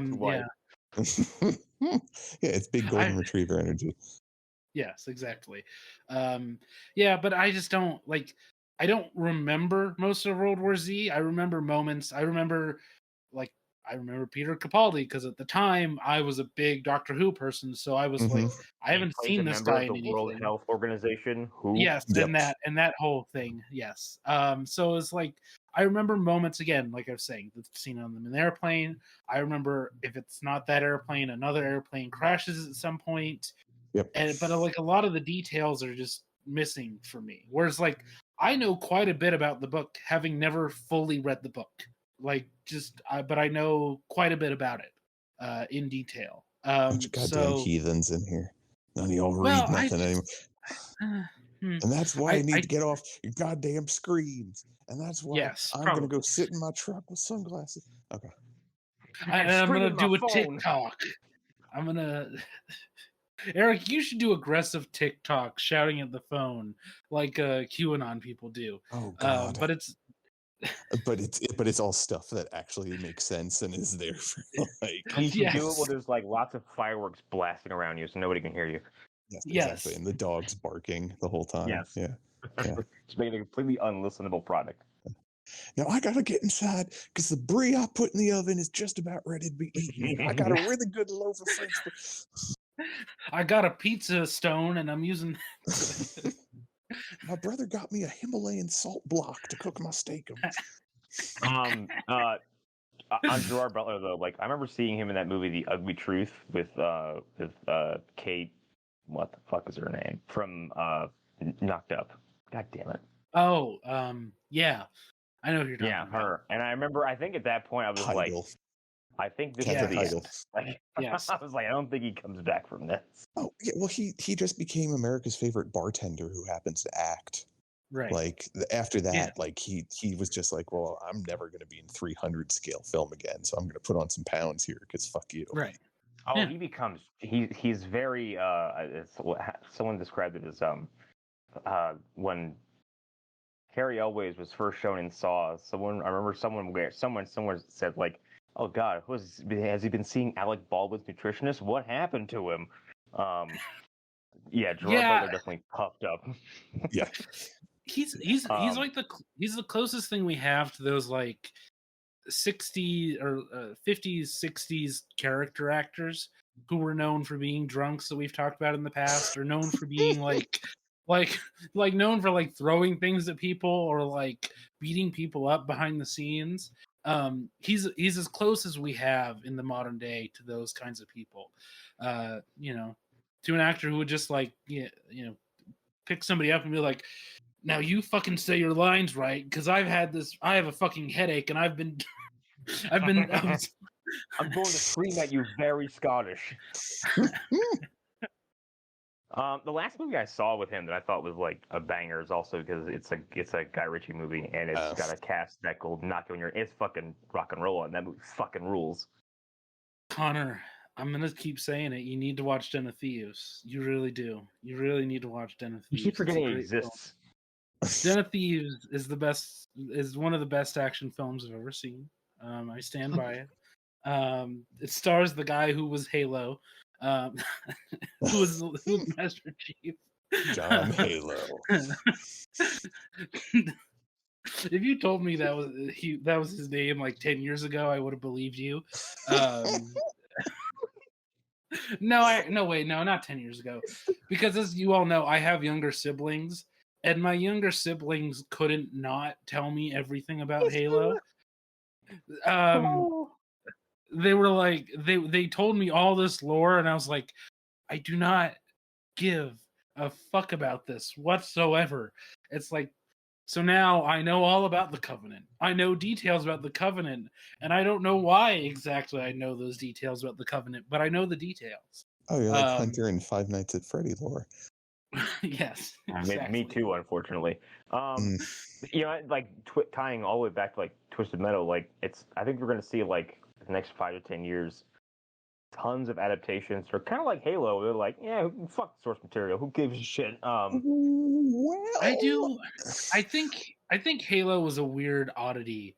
it's big golden retriever energy. Yes, exactly. But I just don't I don't remember most of World War Z. I remember moments. I remember Peter Capaldi because at the time I was a big Doctor Who person, so I was like, I haven't seen this guy in anything. World Health Organization. Who? Yes, and that whole thing. Yes. So it's like I remember moments again, like I was saying, the scene on an airplane. I remember if it's not that airplane, another airplane crashes at some point. Yep. But like a lot of the details are just missing for me. Whereas like I know quite a bit about the book, having never fully read the book. But I know quite a bit about it in detail. Bunch of goddamn heathens in here. None of y'all read nothing anymore. And that's why I need to get off your goddamn screens. And that's why I'm going to go sit in my truck with sunglasses. Okay. I'm going to do a TikTok. I'm going to... Eric, you should do aggressive TikTok shouting at the phone like QAnon people do. Oh, God. But it's all stuff that actually makes sense and is there for like. You should do it when there's like lots of fireworks blasting around you, so nobody can hear you. Yes, exactly. And the dog's barking the whole time. Yes. Yeah. Just making a completely unlistenable product. Now I gotta get inside because the brie I put in the oven is just about ready to be eaten. I got a really good loaf of French. I got a pizza stone and I'm using. My brother got me a Himalayan salt block to cook my steak on. On Gerard Butler though, like I remember seeing him in that movie, The Ugly Truth, with Kate, what the fuck is her name, from Knocked Up. God damn it. Oh, yeah, I know who you're talking about. Yeah, her. And I remember, I think at that point I was like, I think this is the end. Like, yes. I was like, I don't think he comes back from this. Oh yeah, well he just became America's favorite bartender who happens to act. Right. Like after that, like he was just like, well, I'm never going to be in 300 scale film again, so I'm going to put on some pounds here because fuck you. Right. Oh, he becomes he's very someone described it as when Carrie Elways was first shown in Saw. I remember someone said like, oh God, has he been seeing Alec Baldwin's nutritionist? What happened to him? Gerard Butler definitely puffed up. Yeah. He's like he's the closest thing we have to those like 60s or 50s 60s character actors who were known for being drunks that we've talked about in the past, or known for being like known for like throwing things at people or like beating people up behind the scenes. He's as close as we have in the modern day to those kinds of people. To an actor who would just like pick somebody up and be like, now you fucking say your lines right, because I have a fucking headache and I've been I'm going to scream at you very Scottish. The last movie I saw with him that I thought was like a banger is also because it's a Guy Ritchie movie and it's got a cast that will knock you on your. It's fucking rock and roll, and that movie fucking rules. Connor, I'm gonna keep saying it. You need to watch Den of Thieves. You really do. You really need to watch Den of Thieves. You keep forgetting it exists. Den of Thieves is one of the best action films I've ever seen. I stand by it. It stars the guy who was Halo, who was Master Chief, John Halo. If you told me that was his name like 10 years ago, I would have believed you. No, not 10 years ago, because as you all know, I have younger siblings. And my younger siblings couldn't not tell me everything about Halo. They were like, they told me all this lore, and I was like, I do not give a fuck about this whatsoever. It's like, so now I know all about the Covenant. I know details about the Covenant, and I don't know why exactly I know those details about the Covenant, but I know the details. Oh, you're like Hunter in Five Nights at Freddy lore. Yes, exactly. Me too, unfortunately. Like tying all the way back to like Twisted Metal, like I think we're going to see like the next 5 to 10 years tons of adaptations. They're kind of like Halo. They're like, yeah, fuck the source material. Who gives a shit? Well, I think Halo was a weird oddity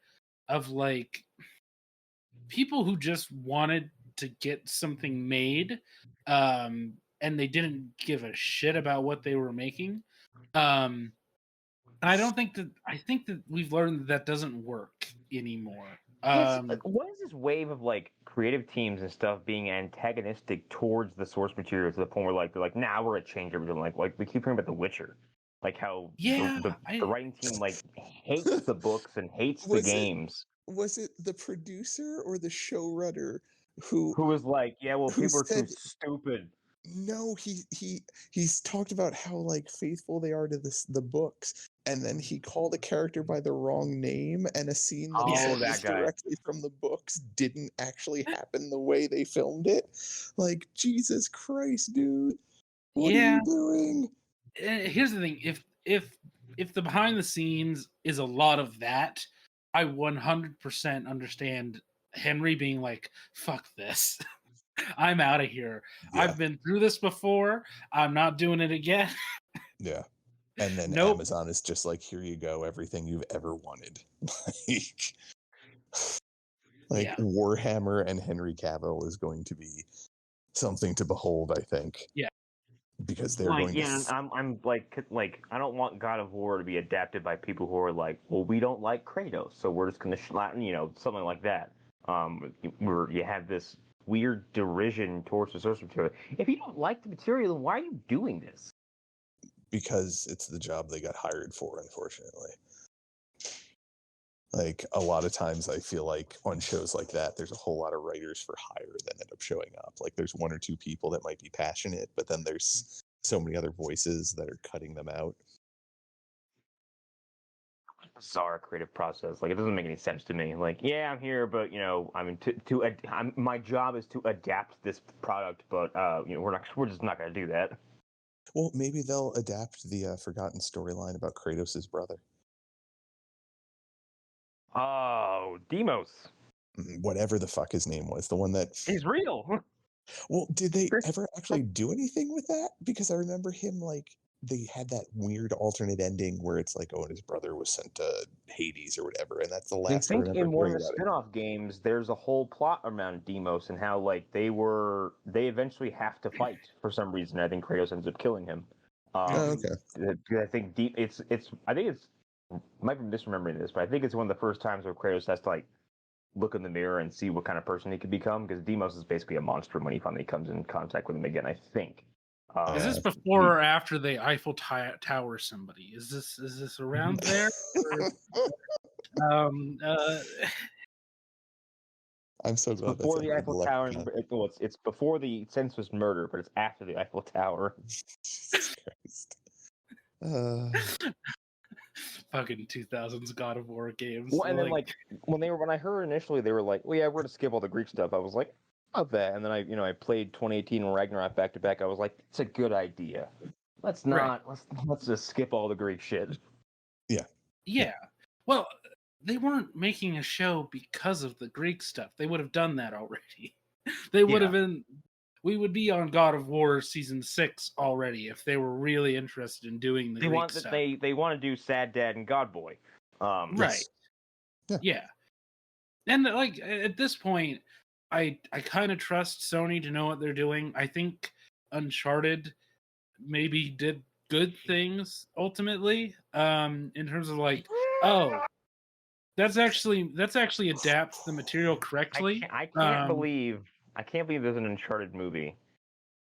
of like people who just wanted to get something made, and they didn't give a shit about what they were making. And I think that we've learned that doesn't work anymore. What is this wave of like creative teams and stuff being antagonistic towards the source material to the point where like they're like, nah, we're gonna change everything. Like we keep hearing about The Witcher, like how the writing team like hates the books and hates the games. Was it the producer or the showrunner who was like, yeah, well, people are too said, stupid? No, he's talked about how like faithful they are to the books, and then he called a character by the wrong name, and a scene that was directly from the books didn't actually happen the way they filmed it. Like, Jesus Christ, dude, what are you doing? Here's the thing: if the behind the scenes is a lot of that, I 100% understand Henry being like, "Fuck this." I'm out of here. Yeah. I've been through this before. I'm not doing it again. Yeah. And then Amazon is just like, here you go, everything you've ever wanted. Warhammer and Henry Cavill is going to be something to behold, I think. Yeah. Because they're going to... I'm like, I don't want God of War to be adapted by people who are like, well, we don't like Kratos, so we're just going to, something like that. Where you have this weird derision towards the source material. If you don't like the material, then why are you doing this? Because it's the job they got hired for, unfortunately. Like, a lot of times I feel like on shows like that, there's a whole lot of writers for hire that end up showing up. Like, there's one or two people that might be passionate, but then there's so many other voices that are cutting them out. Bizarre creative process. Like, it doesn't make any sense to me. Like, yeah, I'm here, but my job is to adapt this product, but we're just not going to do that. Well, maybe they'll adapt the forgotten storyline about Kratos' brother. Oh, Deimos. Whatever the fuck his name was, the one that... He's real. Well, did they ever actually do anything with that? Because I remember him, like, they had that weird alternate ending where it's like, oh, and his brother was sent to Hades or whatever, and that's the last I remember in one of the spin-off games, there's a whole plot around Deimos and how, like, they eventually have to fight for some reason. I think Kratos ends up killing him. Okay. I think I think it's, might be misremembering this, but I think it's one of the first times where Kratos has to, like, look in the mirror and see what kind of person he could become, because Deimos is basically a monster when he finally comes in contact with him again, I think. Is this before or after the Eiffel Tower somebody? Is this around there? I'm so glad before the Eiffel Tower. It's before the senseless murder, but it's after the Eiffel Tower. Jesus Christ. Fucking 2000s God of War games. Well, and then like when I heard initially, they were like, "Well, yeah, we're gonna skip all the Greek stuff." I was like, "Of that," and then I played 2018 and Ragnarok back to back. I was like, "It's a good idea. Let's just skip all the Greek shit." Yeah. Yeah. Well, they weren't making a show because of the Greek stuff. They would have done that already. They would have been. We would be on God of War season 6 already if they were really interested in doing the Greek stuff. They want to do Sad Dad and God Boy. Right. Yeah. And like at this point, I kind of trust Sony to know what they're doing. I think Uncharted maybe did good things ultimately, in terms of like, oh, that's actually adapts the material correctly. I can't believe there's an Uncharted movie,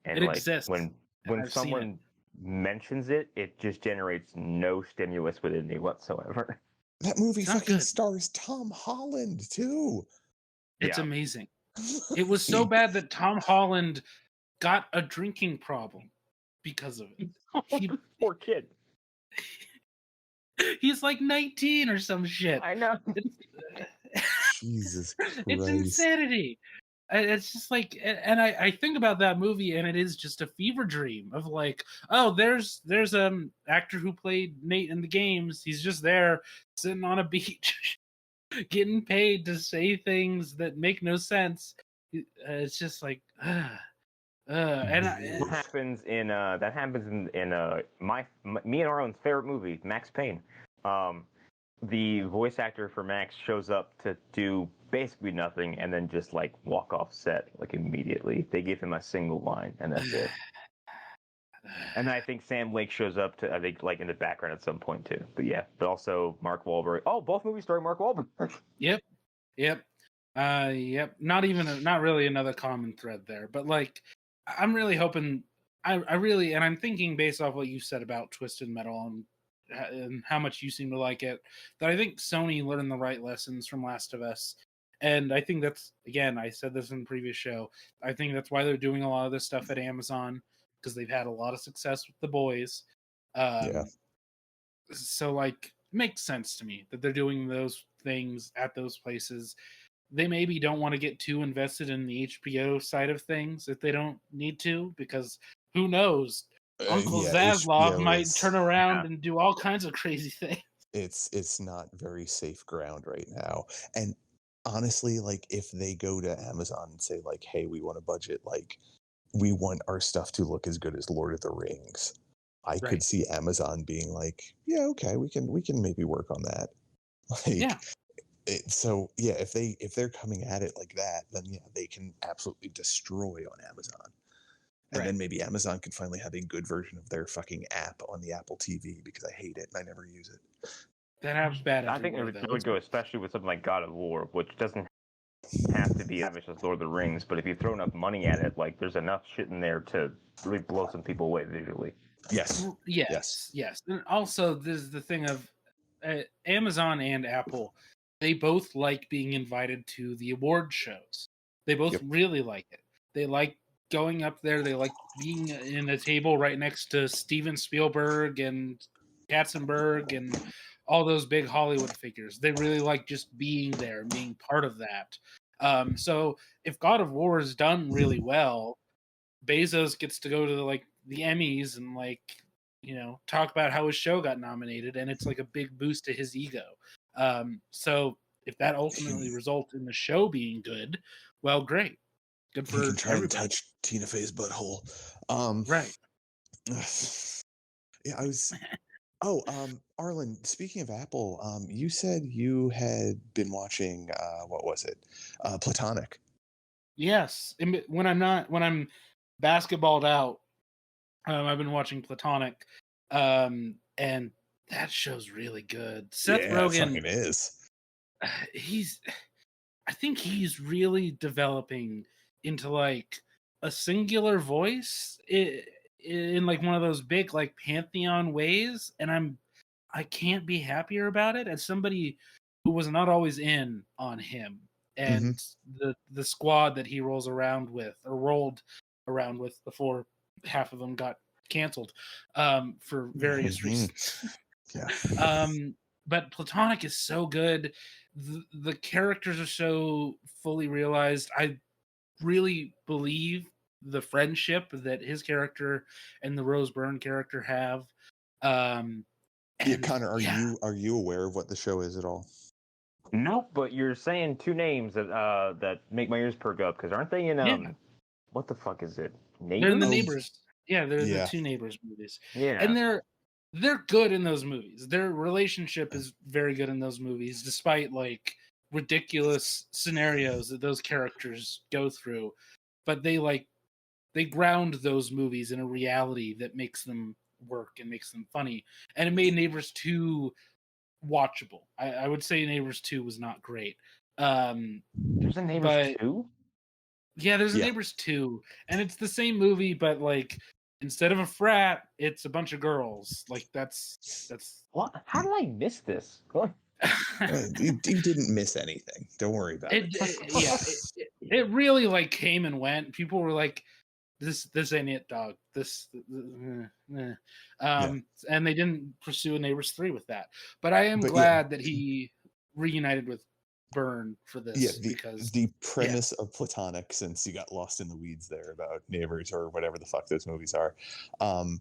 and it exists. When someone mentions it, it just generates no stimulus within me whatsoever. That movie fucking stars Tom Holland too. It's amazing. It was so bad that Tom Holland got a drinking problem because of it. Poor kid. He's like 19 or some shit. I know. Jesus Christ. It's insanity. It's just like, and I think about that movie, and it is just a fever dream of like, oh, there's actor who played Nate in the games. He's just there sitting on a beach, getting paid to say things that make no sense, It's just like, and What happens in that happens in me and Arlen's favorite movie, Max Payne. The voice actor for Max shows up to do basically nothing and then just like walk off set like immediately. They give him a single line and that's it. And I think Sam Lake shows up to, I think, like in the background at some point too. But yeah, but also Mark Wahlberg. Oh, both movies starring Mark Wahlberg. Yep. Not really another common thread there, but like, I'm really hoping. I really, and I'm thinking based off what you said about Twisted Metal and how much you seem to like it, that I think Sony learned the right lessons from Last of Us. And I think that's, again, I said this in the previous show, I think that's why they're doing a lot of this stuff at Amazon, because they've had a lot of success with The Boys. So, like, it makes sense to me that they're doing those things at those places. They maybe don't want to get too invested in the HBO side of things if they don't need to, because who knows? Uncle Zaslav might turn around and do all kinds of crazy things. It's not very safe ground right now. And honestly, like if they go to Amazon and say like, hey, we want a budget, like we want our stuff to look as good as Lord of the Rings. I could see Amazon being like, yeah, okay, we can maybe work on that. Like if they're coming at it like that, then yeah, they can absolutely destroy on Amazon. And then maybe Amazon could finally have a good version of their fucking app on the Apple TV, because I hate it and I never use it. That app's bad. I think it would go especially with something like God of War, which doesn't have to be lavish as Lord of the Rings, but if you throw enough money at it, like there's enough shit in there to really blow some people away visually. Yes. And also, there's the thing of Amazon and Apple. They both like being invited to the award shows. They both really like it. They like going up there. They like being in a table right next to Steven Spielberg and Katzenberg and all those big Hollywood figures. They really like just being there and being part of that. So if God of War is done really well, Bezos gets to go to the Emmys and talk about how his show got nominated, and it's like a big boost to his ego. So if that ultimately results in the show being good, well, great. Good for try everybody. And touch Tina Fey's butthole. Right. Yeah, I was. Oh, Arlen, speaking of Apple, you said you had been watching what was it? Platonic. Yes. When I'm basketballed out, I've been watching Platonic, and that show's really good. Seth Rogen is. I think he's really developing into like a singular voice in like one of those big like pantheon ways, and I can't be happier about it as somebody who was not always in on him and the squad that he rolled around with before half of them got canceled for various reasons. But Platonic is so good. The characters are so fully realized. I really believe the friendship that his character and the Rose Byrne character have. Connor, are you aware of what the show is at all? Nope, but you're saying two names that make my ears perk up, because aren't they in what the fuck is it? Neighbors? They're in the Neighbors. Yeah, they're the two Neighbors movies. Yeah, and they're good in those movies. Their relationship is very good in those movies, despite like ridiculous scenarios that those characters go through. But they ground those movies in a reality that makes them work and makes them funny. And it made Neighbors 2 watchable. I would say Neighbors 2 was not great. There's a Neighbors 2? Yeah, there's a Neighbors 2. And it's the same movie, but like instead of a frat, it's a bunch of girls. Like that's what? How did I miss this? You didn't miss anything. Don't worry about it. It really like came and went. People were like, "This ain't it, dog." And they didn't pursue a Neighbors 3 with that. But I am glad that he reunited with Byrne for this. Because the premise of Platonic, since you got lost in the weeds there about Neighbors or whatever the fuck those movies are,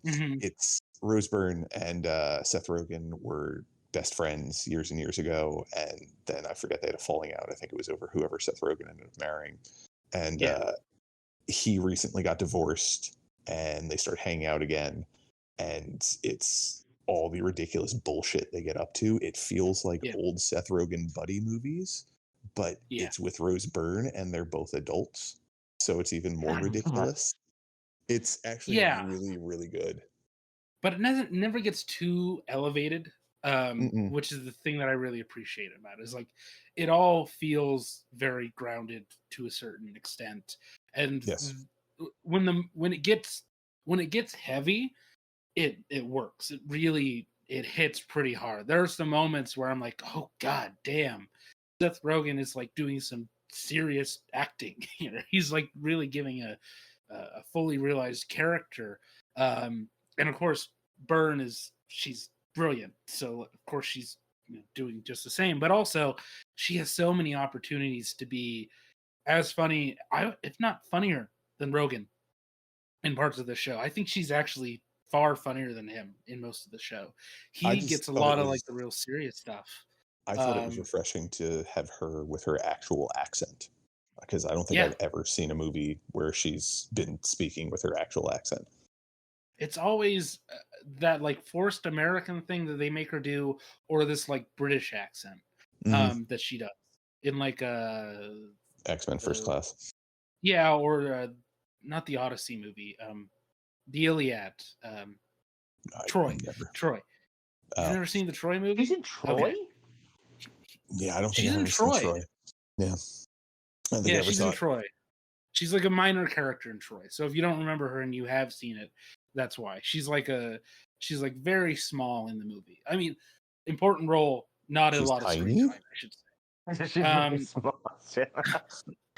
it's Rose Byrne and Seth Rogen were best friends years and years ago, and then I forget they had a falling out. I think it was over whoever Seth Rogen ended up marrying, and he recently got divorced, and they start hanging out again, and it's all the ridiculous bullshit they get up to. It feels like old Seth Rogen buddy movies, but it's with Rose Byrne, and they're both adults, so it's even more ridiculous. It's actually really, really good. But it never gets too elevated, which is the thing that I really appreciate about it. Is like it all feels very grounded to a certain extent, and when it gets heavy, it works. It really hits pretty hard. There are some moments where I'm like, oh god damn, Seth Rogen is like doing some serious acting here. He's like really giving a fully realized character, and of course Byrne she's brilliant, so of course she's doing just the same, but also she has so many opportunities to be as funny, if not funnier than Rogen in parts of the show. I think she's actually far funnier than him in most of the show. He gets a lot of like the real serious stuff. I thought it was refreshing to have her with her actual accent, because I don't think I've ever seen a movie where she's been speaking with her actual accent. It's always that like forced American thing that they make her do, or this like British accent that she does in like X-Men First Class. Yeah, or not the Odyssey movie, the Iliad. Troy. Troy. You've never seen the Troy movie? He's in Troy? Okay. Yeah, I don't think she's I've in ever Troy. seen Troy. Yeah. She's in Troy. She's like a minor character in Troy. So if you don't remember her and you have seen it, that's why. She's like very small in the movie. I mean, important role, not a lot of screen time, I should say. She's really small.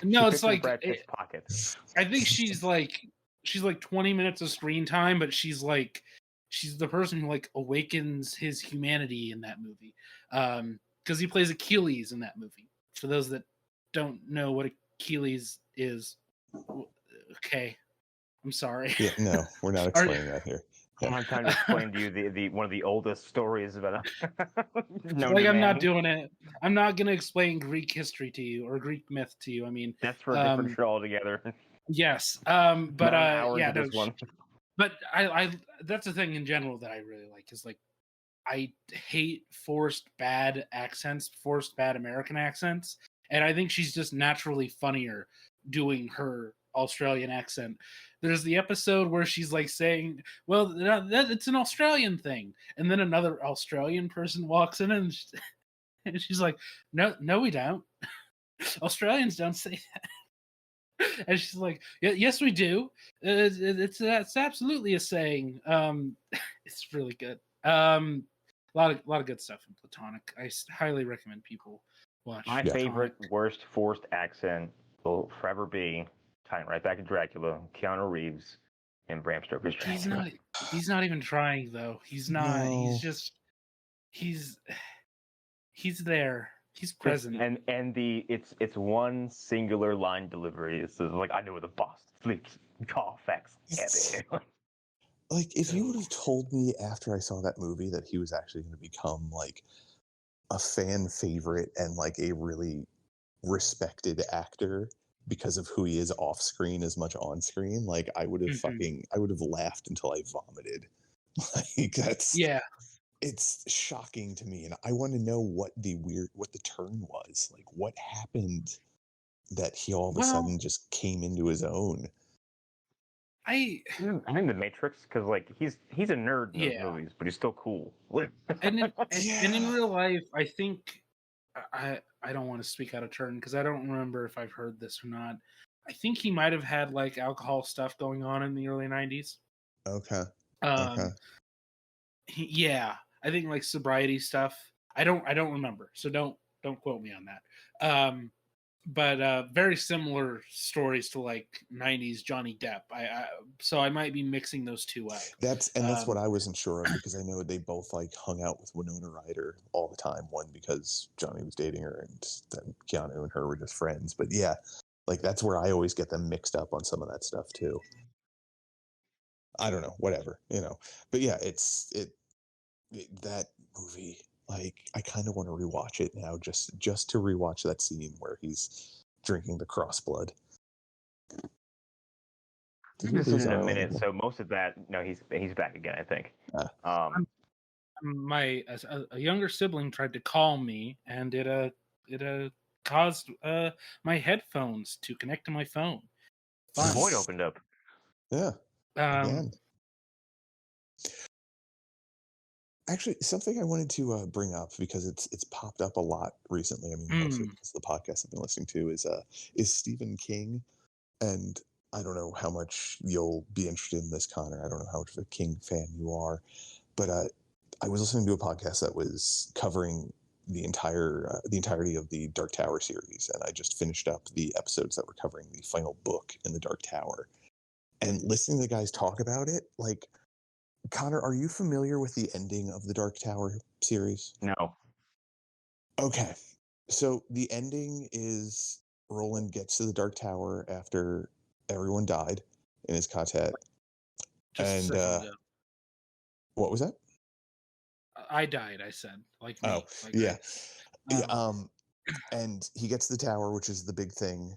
No, it's like pocket. I think she's like 20 minutes of screen time, but she's the person who like awakens his humanity in that movie. Because he plays Achilles in that movie. For those that don't know what Achilles is, okay, I'm sorry. Yeah, no, we're not explaining that here. Yeah. I'm trying to explain to you the one of the oldest stories about I'm not doing it. I'm not gonna explain Greek history to you or Greek myth to you. I mean, that's for a different show altogether. Yes, but this one. But I that's the thing in general that I really like is like I hate forced bad accents, forced bad American accents, and I think she's just naturally funnier doing her Australian accent. There's the episode where she's like saying, well, it's an Australian thing, and then another Australian person walks in and she's like, no we don't. Australians don't say that. And she's like, yes we do. It's absolutely a saying. It's really good. A lot of good stuff in Platonic. I highly recommend people watch. My favorite worst forced accent will forever be tying right back to Dracula, Keanu Reeves, and Bram Stoker's Dracula. He's not even trying though. He's not. No. He's there. He's present. And it's one singular line delivery. It's like, I know where the boss sleeps. Call facts. Like, if you would have told me after I saw that movie that he was actually going to become like a fan favorite and like a really respected actor because of who he is off screen as much on screen, like I would have I would have laughed until I vomited. Like it's shocking to me, and I want to know what the turn was. Like, what happened that he all of a sudden just came into his own? I think The Matrix, because like he's a nerd in those movies, but he's still cool. and in real life, I think I don't want to speak out of turn because I don't remember if I've heard this or not. I think he might have had like alcohol stuff going on in the early 90s. Okay. I think like sobriety stuff. I don't remember, so don't quote me on that. But very similar stories to like 90s Johnny Depp. So I might be mixing those two up. That's what I wasn't sure of, because I know they both like hung out with Winona Ryder all the time. One because Johnny was dating her, and then Keanu and her were just friends. But yeah, like that's where I always get them mixed up on some of that stuff too. I don't know, whatever, But yeah, that movie. Like, I kind of want to rewatch it now, just to rewatch that scene where he's drinking the cross blood. Did This is in a Isaiah? minute, so most of that. No, he's back again. I think. A younger sibling tried to call me, and it caused my headphones to connect to my phone. The void opened up. Yeah. Again. Actually, something I wanted to bring up because it's popped up a lot recently. I mean, mostly because the podcast I've been listening to is Stephen King, and I don't know how much you'll be interested in this, Connor. I don't know how much of a King fan you are, but I was listening to a podcast that was covering the entirety of the Dark Tower series, and I just finished up the episodes that were covering the final book in the Dark Tower, and listening to the guys talk about it, like. Connor, are you familiar with the ending of the Dark Tower series? No. Okay. So the ending is Roland gets to the Dark Tower after everyone died in his quartet. Just a second ago. What was that? I died, I said. Like me. Oh, like yeah. And he gets to the tower, which is the big thing.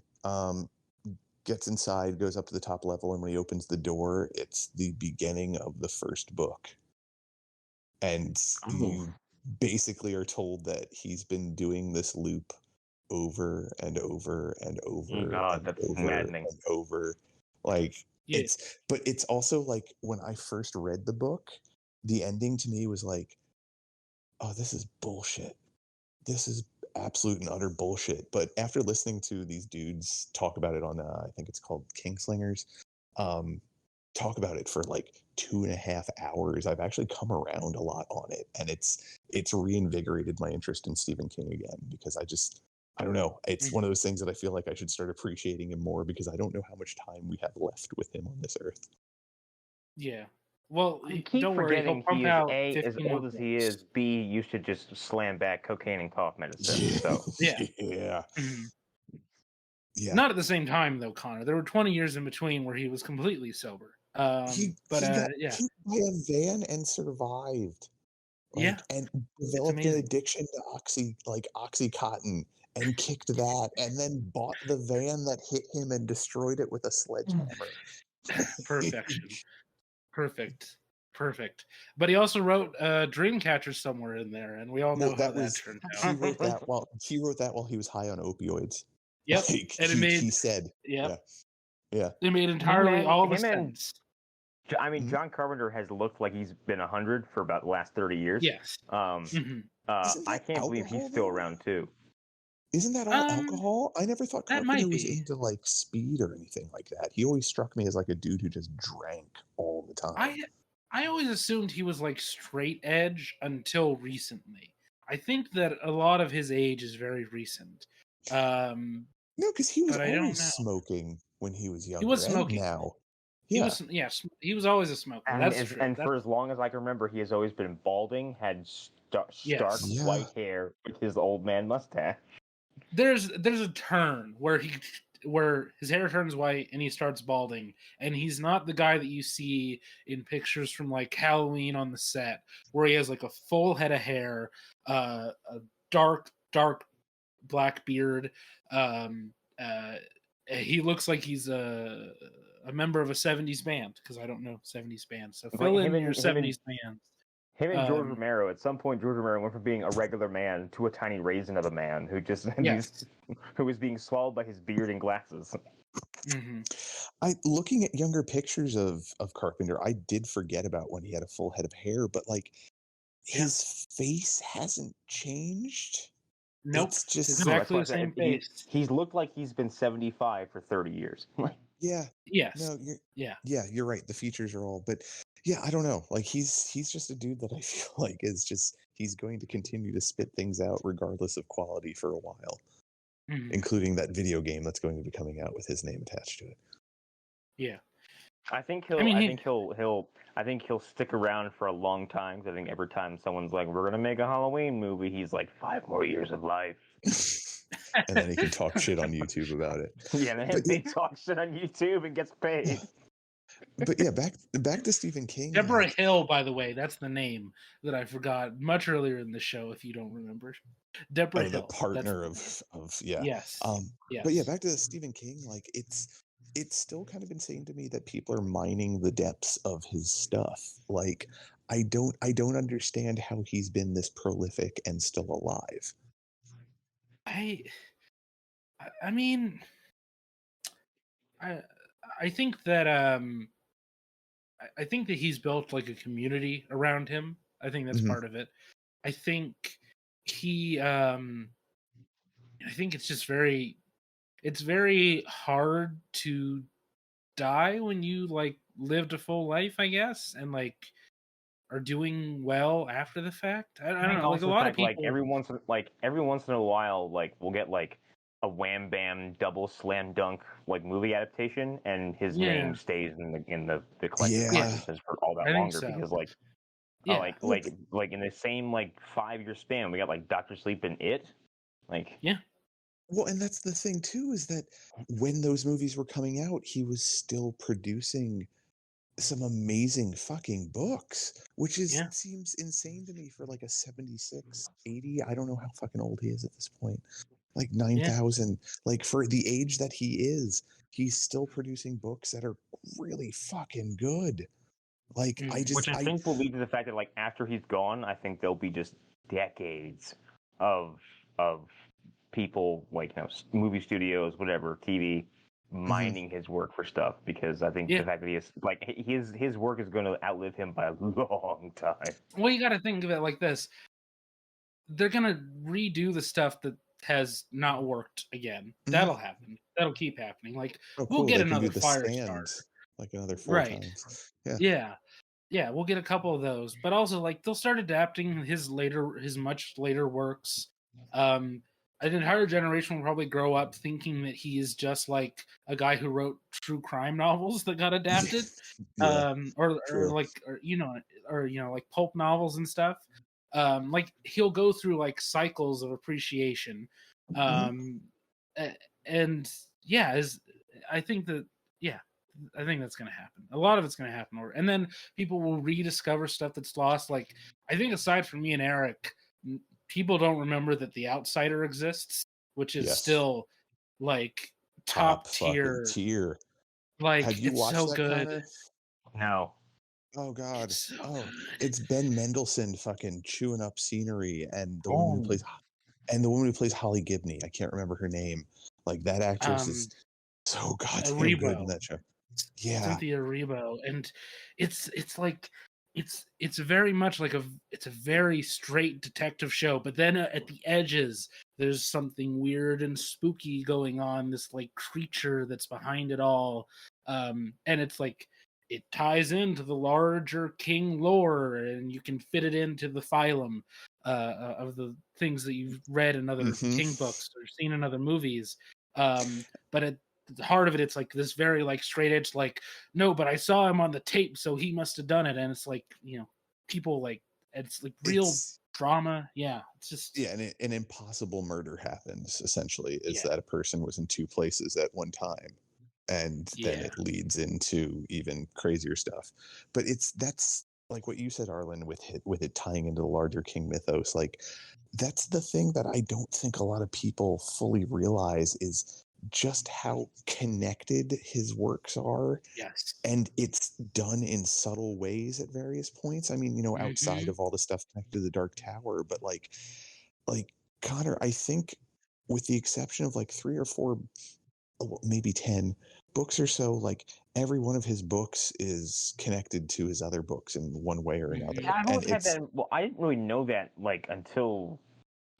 Gets inside, goes up to the top level, and when he opens the door, it's the beginning of the first book. And you basically are told that he's been doing this loop over and over and over and that's over maddening. and over. Like it's also like when I first read the book, the ending to me was like, oh, this is bullshit. This is absolute and utter bullshit. But after listening to these dudes talk about it on I think it's called Kingslingers, talk about it for like 2.5 hours, I've actually come around a lot on it, and it's reinvigorated my interest in Stephen King again, because I don't know, it's one of those things that I feel like I should start appreciating him more, because I don't know how much time we have left with him on this earth. Yeah. Well, I keep don't forgetting worry, he is A, as old as he is, B, you should just slam back cocaine and cough medicine. So Yeah. Yeah. Not at the same time though, Connor. There were 20 years in between where he was completely sober. He got hit by a van and survived. And developed an addiction to Oxycontin and kicked that, and then bought the van that hit him and destroyed it with a sledgehammer. Perfection. Perfect. But he also wrote Dreamcatcher somewhere in there, and we all know how that turned out. He wrote that while he was high on opioids. Yep. And he said, yeah. It made entirely all the sense. I mean, John Carpenter has looked like he's been 100 for about the last 30 years. Yes. I can't believe he's still around too. Isn't that all alcohol? I never thought Carpenter was into like speed or anything like that. He always struck me as like a dude who just drank all the time. I always assumed he was like straight edge until recently. I think that a lot of his age is very recent. No, because he was always smoking when he was younger. He was smoking. And now. He was always a smoker. And for as long as I can remember, he has always been balding, had stark white hair with his old man mustache. There's a turn where his hair turns white and he starts balding, and he's not the guy that you see in pictures from like Halloween on the set, where he has like a full head of hair, a dark black beard. He looks like he's a member of a 70s band, because I don't know 70s bands. So fill in your 70s bands. Him and George Romero, at some point, George Romero went from being a regular man to a tiny raisin of a man who just who was being swallowed by his beard and glasses. Looking at younger pictures of Carpenter, I did forget about when he had a full head of hair, but like his face hasn't changed. Nope, it's just exactly the same face. He's looked like he's been 75 for 30 years. Yeah. Yes. No. You're right. The features are all, but yeah, I don't know. Like he's just a dude that I feel like is just he's going to continue to spit things out regardless of quality for a while, including that video game that's going to be coming out with his name attached to it. Yeah. I think he'll stick around for a long time, because I think every time someone's like, we're gonna make a Halloween movie, he's like 5 more years of life. And then he can talk shit on YouTube about it. Yeah, and he talks shit on YouTube and gets paid. But yeah, back to Stephen King. Deborah Hill, by the way, that's the name that I forgot much earlier in the show, if you don't remember. Deborah Hill, the partner of Yes. But yeah, back to Stephen King. Like it's still kind of insane to me that people are mining the depths of his stuff. Like, I don't understand how he's been this prolific and still alive. I mean, I think that I think that he's built like a community around him. I think that's part of it. I think he I think it's just it's very hard to die when you like lived a full life, I guess, and like are doing well after the fact. I don't know, like a lot of people. Like every once in a while, like we'll get like a wham bam double slam dunk like movie adaptation, and his name stays in the collective consciousness for all that longer because like like in the same like 5-year span, we got like Doctor Sleep and It, like Well, and that's the thing too, is that when those movies were coming out, he was still producing some amazing fucking books, which seems insane to me for like a 76, 80. I don't know how fucking old he is at this point. Like 9,000. Like for the age that he is, he's still producing books that are really fucking good. Like which I think will lead to the fact that like after he's gone, I think there'll be just decades of people like movie studios, whatever, TV, mining his work for stuff, because I think the fact that he is like his work is going to outlive him by a long time. Well, you got to think of it like this: they're going to redo the stuff that has not worked again. That'll happen. That'll keep happening. Like we'll get another Firestarter, like another 4 times. Yeah, we'll get a couple of those, but also like they'll start adapting his much later works. An entire generation will probably grow up thinking that he is just like a guy who wrote true crime novels that got adapted, or like pulp novels and stuff. Like he'll go through like cycles of appreciation, and I think that's going to happen. A lot of it's going to happen, and then people will rediscover stuff that's lost. Like I think, aside from me and Eric, people don't remember that The Outsider exists, which is still like top tier. Like, have you watched that, good. Connor? No. Oh God! It's it's Ben Mendelsohn fucking chewing up scenery, and the woman who plays Holly Gibney. I can't remember her name. Like that actress is so goddamn good in that show. Yeah, Cynthia Erivo, and it's like it's very much like it's a very straight detective show, but then at the edges there's something weird and spooky going on. This like creature that's behind it all, and it's like it ties into the larger King lore, and you can fit it into the phylum of the things that you've read in other King books or seen in other movies. But at the heart of it, it's like this very like straight edge, like, no, but I saw him on the tape, so he must have done it. And it's like, people like, it's like real drama. Yeah, it's just an impossible murder happens. Essentially, is that a person was in 2 places at one time. And then it leads into even crazier stuff. But that's like what you said, Arlen, with it tying into the larger King mythos. Like that's the thing that I don't think a lot of people fully realize is just how connected his works are. Yes. And it's done in subtle ways at various points. I mean, outside of all the stuff connected to the Dark Tower, but like Connor, I think with the exception of like 3 or 4, maybe 10 books or so, like every one of his books is connected to his other books in one way or another. Yeah, I've always had that. Well, I didn't really know that like until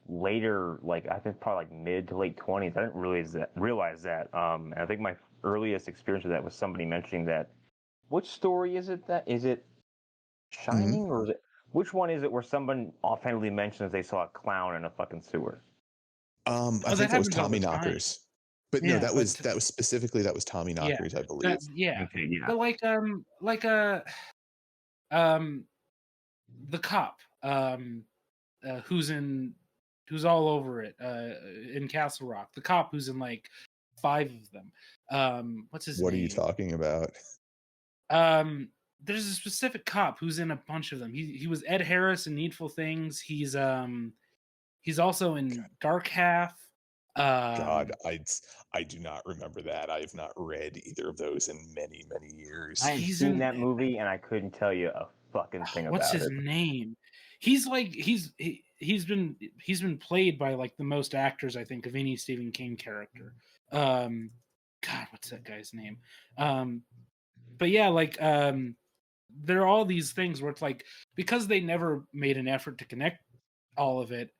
later, like I think probably like mid to late 20s. I didn't realize that. And I think my earliest experience with that was somebody mentioning that. Which story is it? Is it Shining or is it? Which one is it where someone offhandedly mentions they saw a clown in a fucking sewer? I think that was Tommy Knockers. But no, that was specifically Tommy Knockers, I believe. Okay, yeah. But the cop who's all over it in Castle Rock. The cop who's in like 5 of them. What's his name? What are you talking about? There's a specific cop who's in a bunch of them. He was Ed Harris in Needful Things. He's also in Dark Half. God, I do not remember that. I have not read either of those in many, many years. I have seen that movie, and I couldn't tell you a fucking thing what's about his it. name? He's like he's been played by like the most actors, I think, of any Stephen King character. God, what's that guy's name? But yeah, like there are all these things where it's like, because they never made an effort to connect all of it,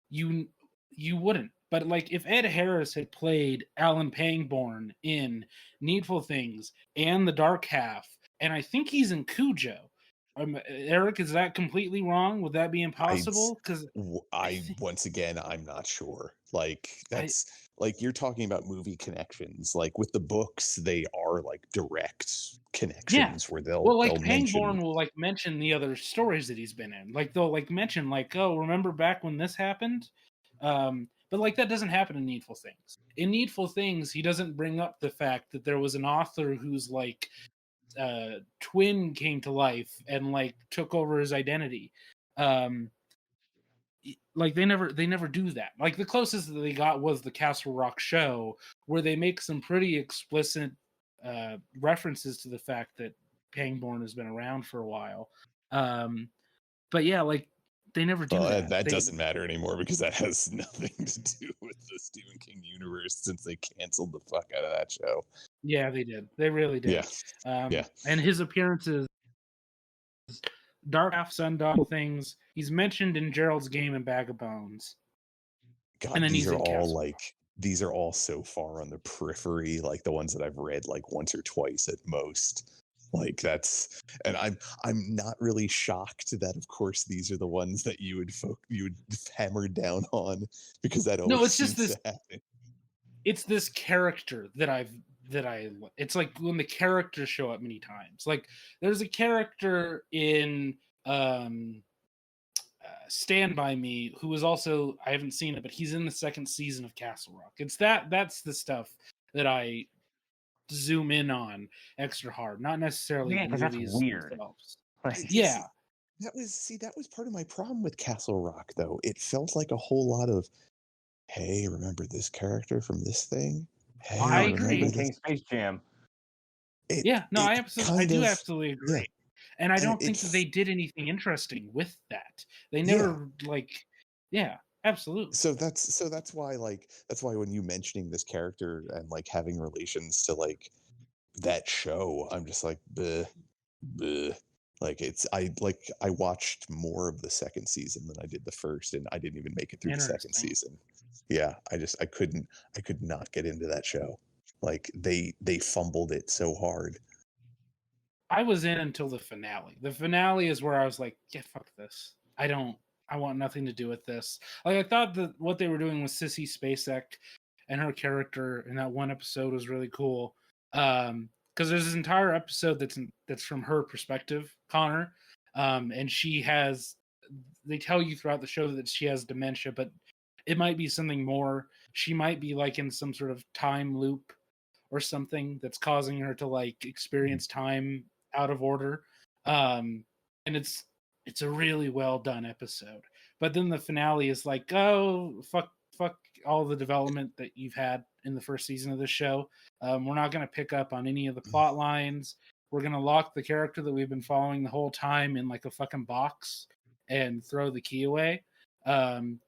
you wouldn't. But like, if Ed Harris had played Alan Pangborn in Needful Things and The Dark Half, and I think he's in Cujo. Eric, is that completely wrong? Would that be impossible? Because once again, I'm not sure. Like I like you're talking about movie connections. Like with the books, they are like direct connections where well, like they'll mention. Pangborn will like mention the other stories that he's been in. Like they'll like mention like, oh, remember back when this happened? But like that doesn't happen in Needful Things. In Needful Things, he doesn't bring up the fact that there was an author whose like twin came to life and like took over his identity. Like they never do that. Like the closest that they got was the Castle Rock show, where they make some pretty explicit references to the fact that Pangborn has been around for a while. But yeah, like they never do that. That doesn't matter anymore because that has nothing to do with the Stephen King universe since they canceled the fuck out of that show. Yeah, they did. They really did. Yeah. And his appearances, Dark Half, Sundog Things, he's mentioned in Gerald's Game and Bag of Bones. God, and then these he's are in all Castle. like these are all so far on the periphery, like the ones that I've read like once or twice at most. Like that's, and I'm not really shocked that of course these are the ones that you would hammer down on, because that always it's just seems this to happen. It's this character that I it's like when the characters show up many times. Like there's a character in Stand By Me who is also, I haven't seen it, but he's in the second season of Castle Rock. That's the stuff that I zoom in on extra hard, not necessarily the because that's movies weird. themselves. Like, Yeah. That was part of my problem with Castle Rock, though. It felt like a whole lot of, hey, remember this character from this thing? Hey, I no, agree. Stephen King Space Jam. I do absolutely agree. Yeah. And I don't think that they did anything interesting with that. They never absolutely. So that's why when you mentioning this character and like having relations to like that show, I'm just like, bleh, bleh. Like I watched more of the second season than I did the first, and I didn't even make it through the second season. Yeah, I could not get into that show. Like they fumbled it so hard. I was in until the finale. The finale is where I was like, yeah, fuck this. I want nothing to do with this. Like I thought that what they were doing with Sissy Spacek and her character in that one episode was really cool. Because there's this entire episode that's from her perspective, Connor. And they tell you throughout the show that she has dementia, but it might be something more. She might be like in some sort of time loop or something that's causing her to like experience time out of order. And it's a really well done episode. But then the finale is like, oh, fuck all the development that you've had in the first season of this show. We're not going to pick up on any of the plot lines. We're going to lock the character that we've been following the whole time in like a fucking box and throw the key away. And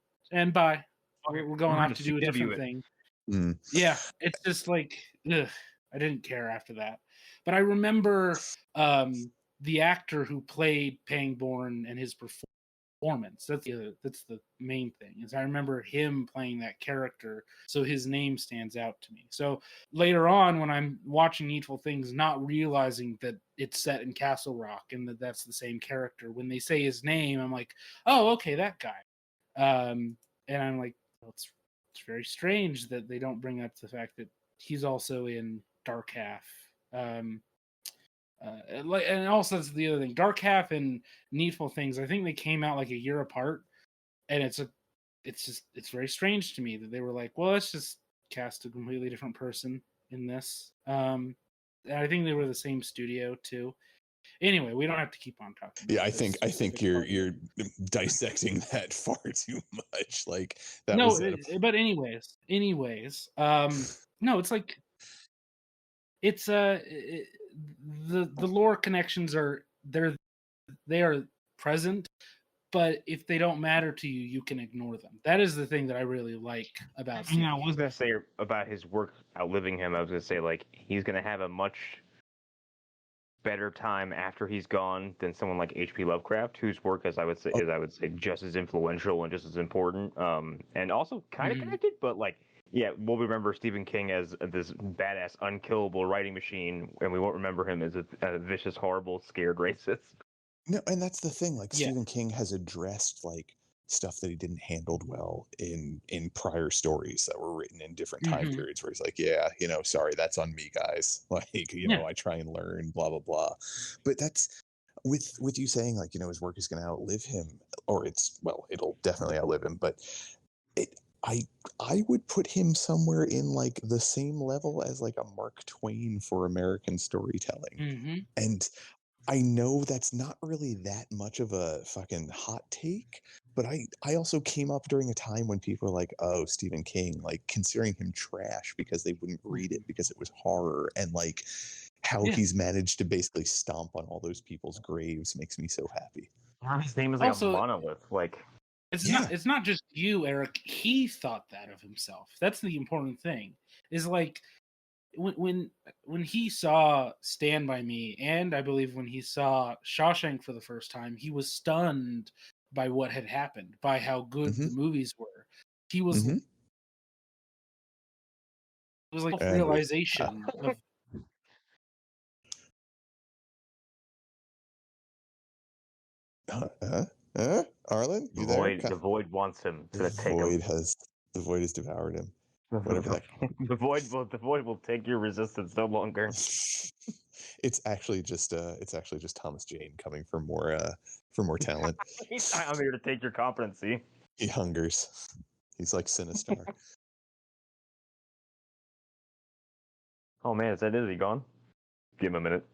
bye. We're going off to do a different thing. Yeah, it's just like, ugh, I didn't care after that. But I remember the actor who played Pangborn and his performance. That's the main thing. Is I remember him playing that character, so his name stands out to me. So later on, when I'm watching Needful Things, not realizing that it's set in Castle Rock and that that's the same character, when they say his name, I'm like, oh, okay, that guy. And I'm like, well, it's very strange that they don't bring up the fact that he's also in Dark Half. And also that's the other thing. Dark Half and Needful Things, I think they came out like a year apart, and it's very strange to me that they were like, well, let's just cast a completely different person in this. And I think they were the same studio too. Anyway, we don't have to keep on talking. Yeah, I think you're dissecting that far too much. Like that was but anyways, no, it's like it's the lore connections they are present, but if they don't matter to you, you can ignore them. That is the thing that I really like about Stephen I was gonna say about his work outliving him. I was gonna say like he's gonna have a much better time after he's gone than someone like H.P. Lovecraft, whose work, as I would say, just as influential and just as important, and also kind of connected. But like, yeah, we'll remember Stephen King as this badass, unkillable writing machine, and we won't remember him as a vicious, horrible, scared racist. No, and that's the thing. Like Stephen King has addressed like stuff that he didn't handle well in prior stories that were written in different time periods, where he's like, yeah, sorry, that's on me, guys. Like, I try and learn, blah blah blah. But that's with you saying like, his work is going to outlive him, or it'll definitely outlive him. But I would put him somewhere in like the same level as like a Mark Twain for American storytelling, and I know that's not really that much of a fucking hot take, but I also came up during a time when people were like, oh, Stephen King, like considering him trash because they wouldn't read it because it was horror, and like how he's managed to basically stomp on all those people's graves makes me so happy. His name is like also, a monolith. Like it's not just you, Eric. He thought that of himself. That's the important thing. Is like when he saw Stand By Me, and I believe when he saw Shawshank for the first time, he was stunned by what had happened, by how good the movies were. He was it was like a realization of Arlen, you there? The Void wants him to take him. The Void has devoured him. Whatever that. The void will take your resistance no longer. It's actually just Thomas Jane coming for more talent. I'm here to take your competency. He hungers. He's like Sinistar. Oh man, is he gone? Give him a minute.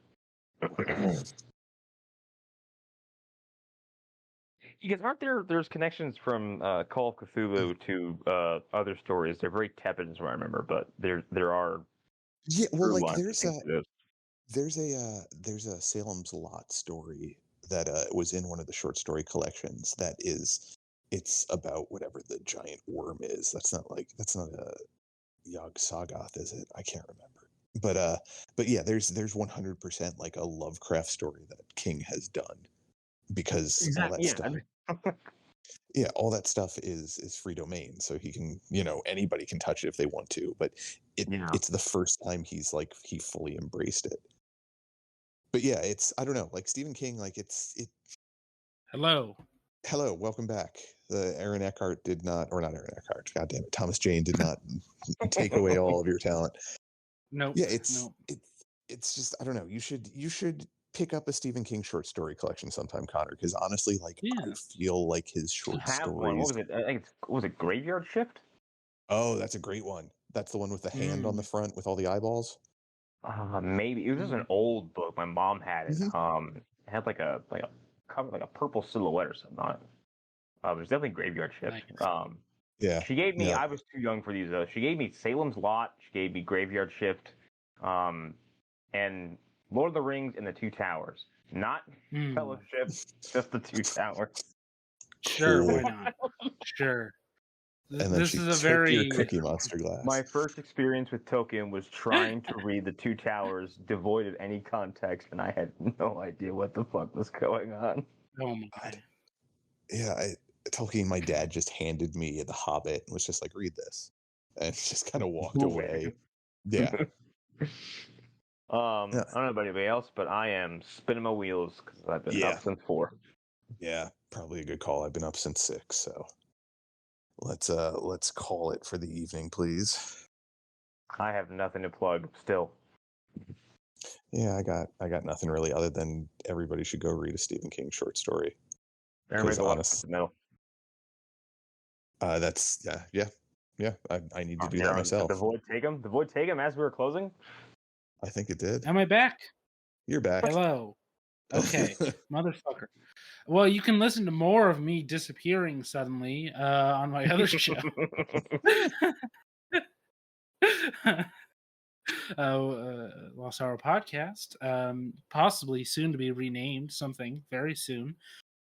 Because aren't there's connections from Call of Cthulhu to other stories? They're very tepid, as I remember, but there are. Yeah, well, like there's a Salem's Lot story that was in one of the short story collections. It's about whatever the giant worm is. That's not a Yog Sothoth, is it? I can't remember. But yeah, there's 100% like a Lovecraft story that King has done. Because all that stuff, all that stuff is free domain, so he can, anybody can touch it if they want to. But it's the first time he fully embraced it. But yeah, I don't know, like Stephen King, like it. Hello, welcome back. Aaron Eckhart did not, or not Aaron Eckhart. God damn it, Thomas Jane did not take away all of your talent. No, yeah, it's just, I don't know. You should pick up a Stephen King short story collection sometime, Connor, because honestly, like I feel like his short stories. What was it? I think was it Graveyard Shift? Oh, that's a great one. That's the one with the hand on the front with all the eyeballs. Maybe it was just an old book. My mom had it. It had like a cover, like a purple silhouette or something on it. It was definitely Graveyard Shift. Nice. Yeah. She gave me. I was too young for these. She gave me Salem's Lot. She gave me Graveyard Shift, and Lord of the Rings and the Two Towers. Not Fellowship, just the Two Towers. Sure, why not? Sure. And then this is a very Cookie Monster glass. My first experience with Tolkien was trying to read the Two Towers, devoid of any context, and I had no idea what the fuck was going on. Oh my God. Yeah, Tolkien, my dad just handed me The Hobbit and was just like, read this. And just kind of walked away. Yeah. I don't know about anybody else, but I am spinning my wheels because I've been up since 4. Yeah, probably a good call. I've been up since 6, so let's call it for the evening, please. I have nothing to plug still. Yeah, I got nothing really other than everybody should go read a Stephen King short story. Everybody watch No. That's yeah. I need to do that myself. Did the Void take him? The Void take him as we were closing? I think it did. Am I back? You're back. Hello. Okay, motherfucker. Well, you can listen to more of me disappearing suddenly on my other show. Lost Hour Podcast, possibly soon to be renamed something very soon.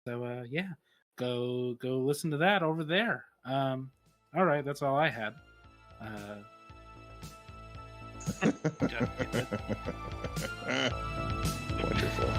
So yeah, go listen to that over there. All right, that's all I had. Wonderful.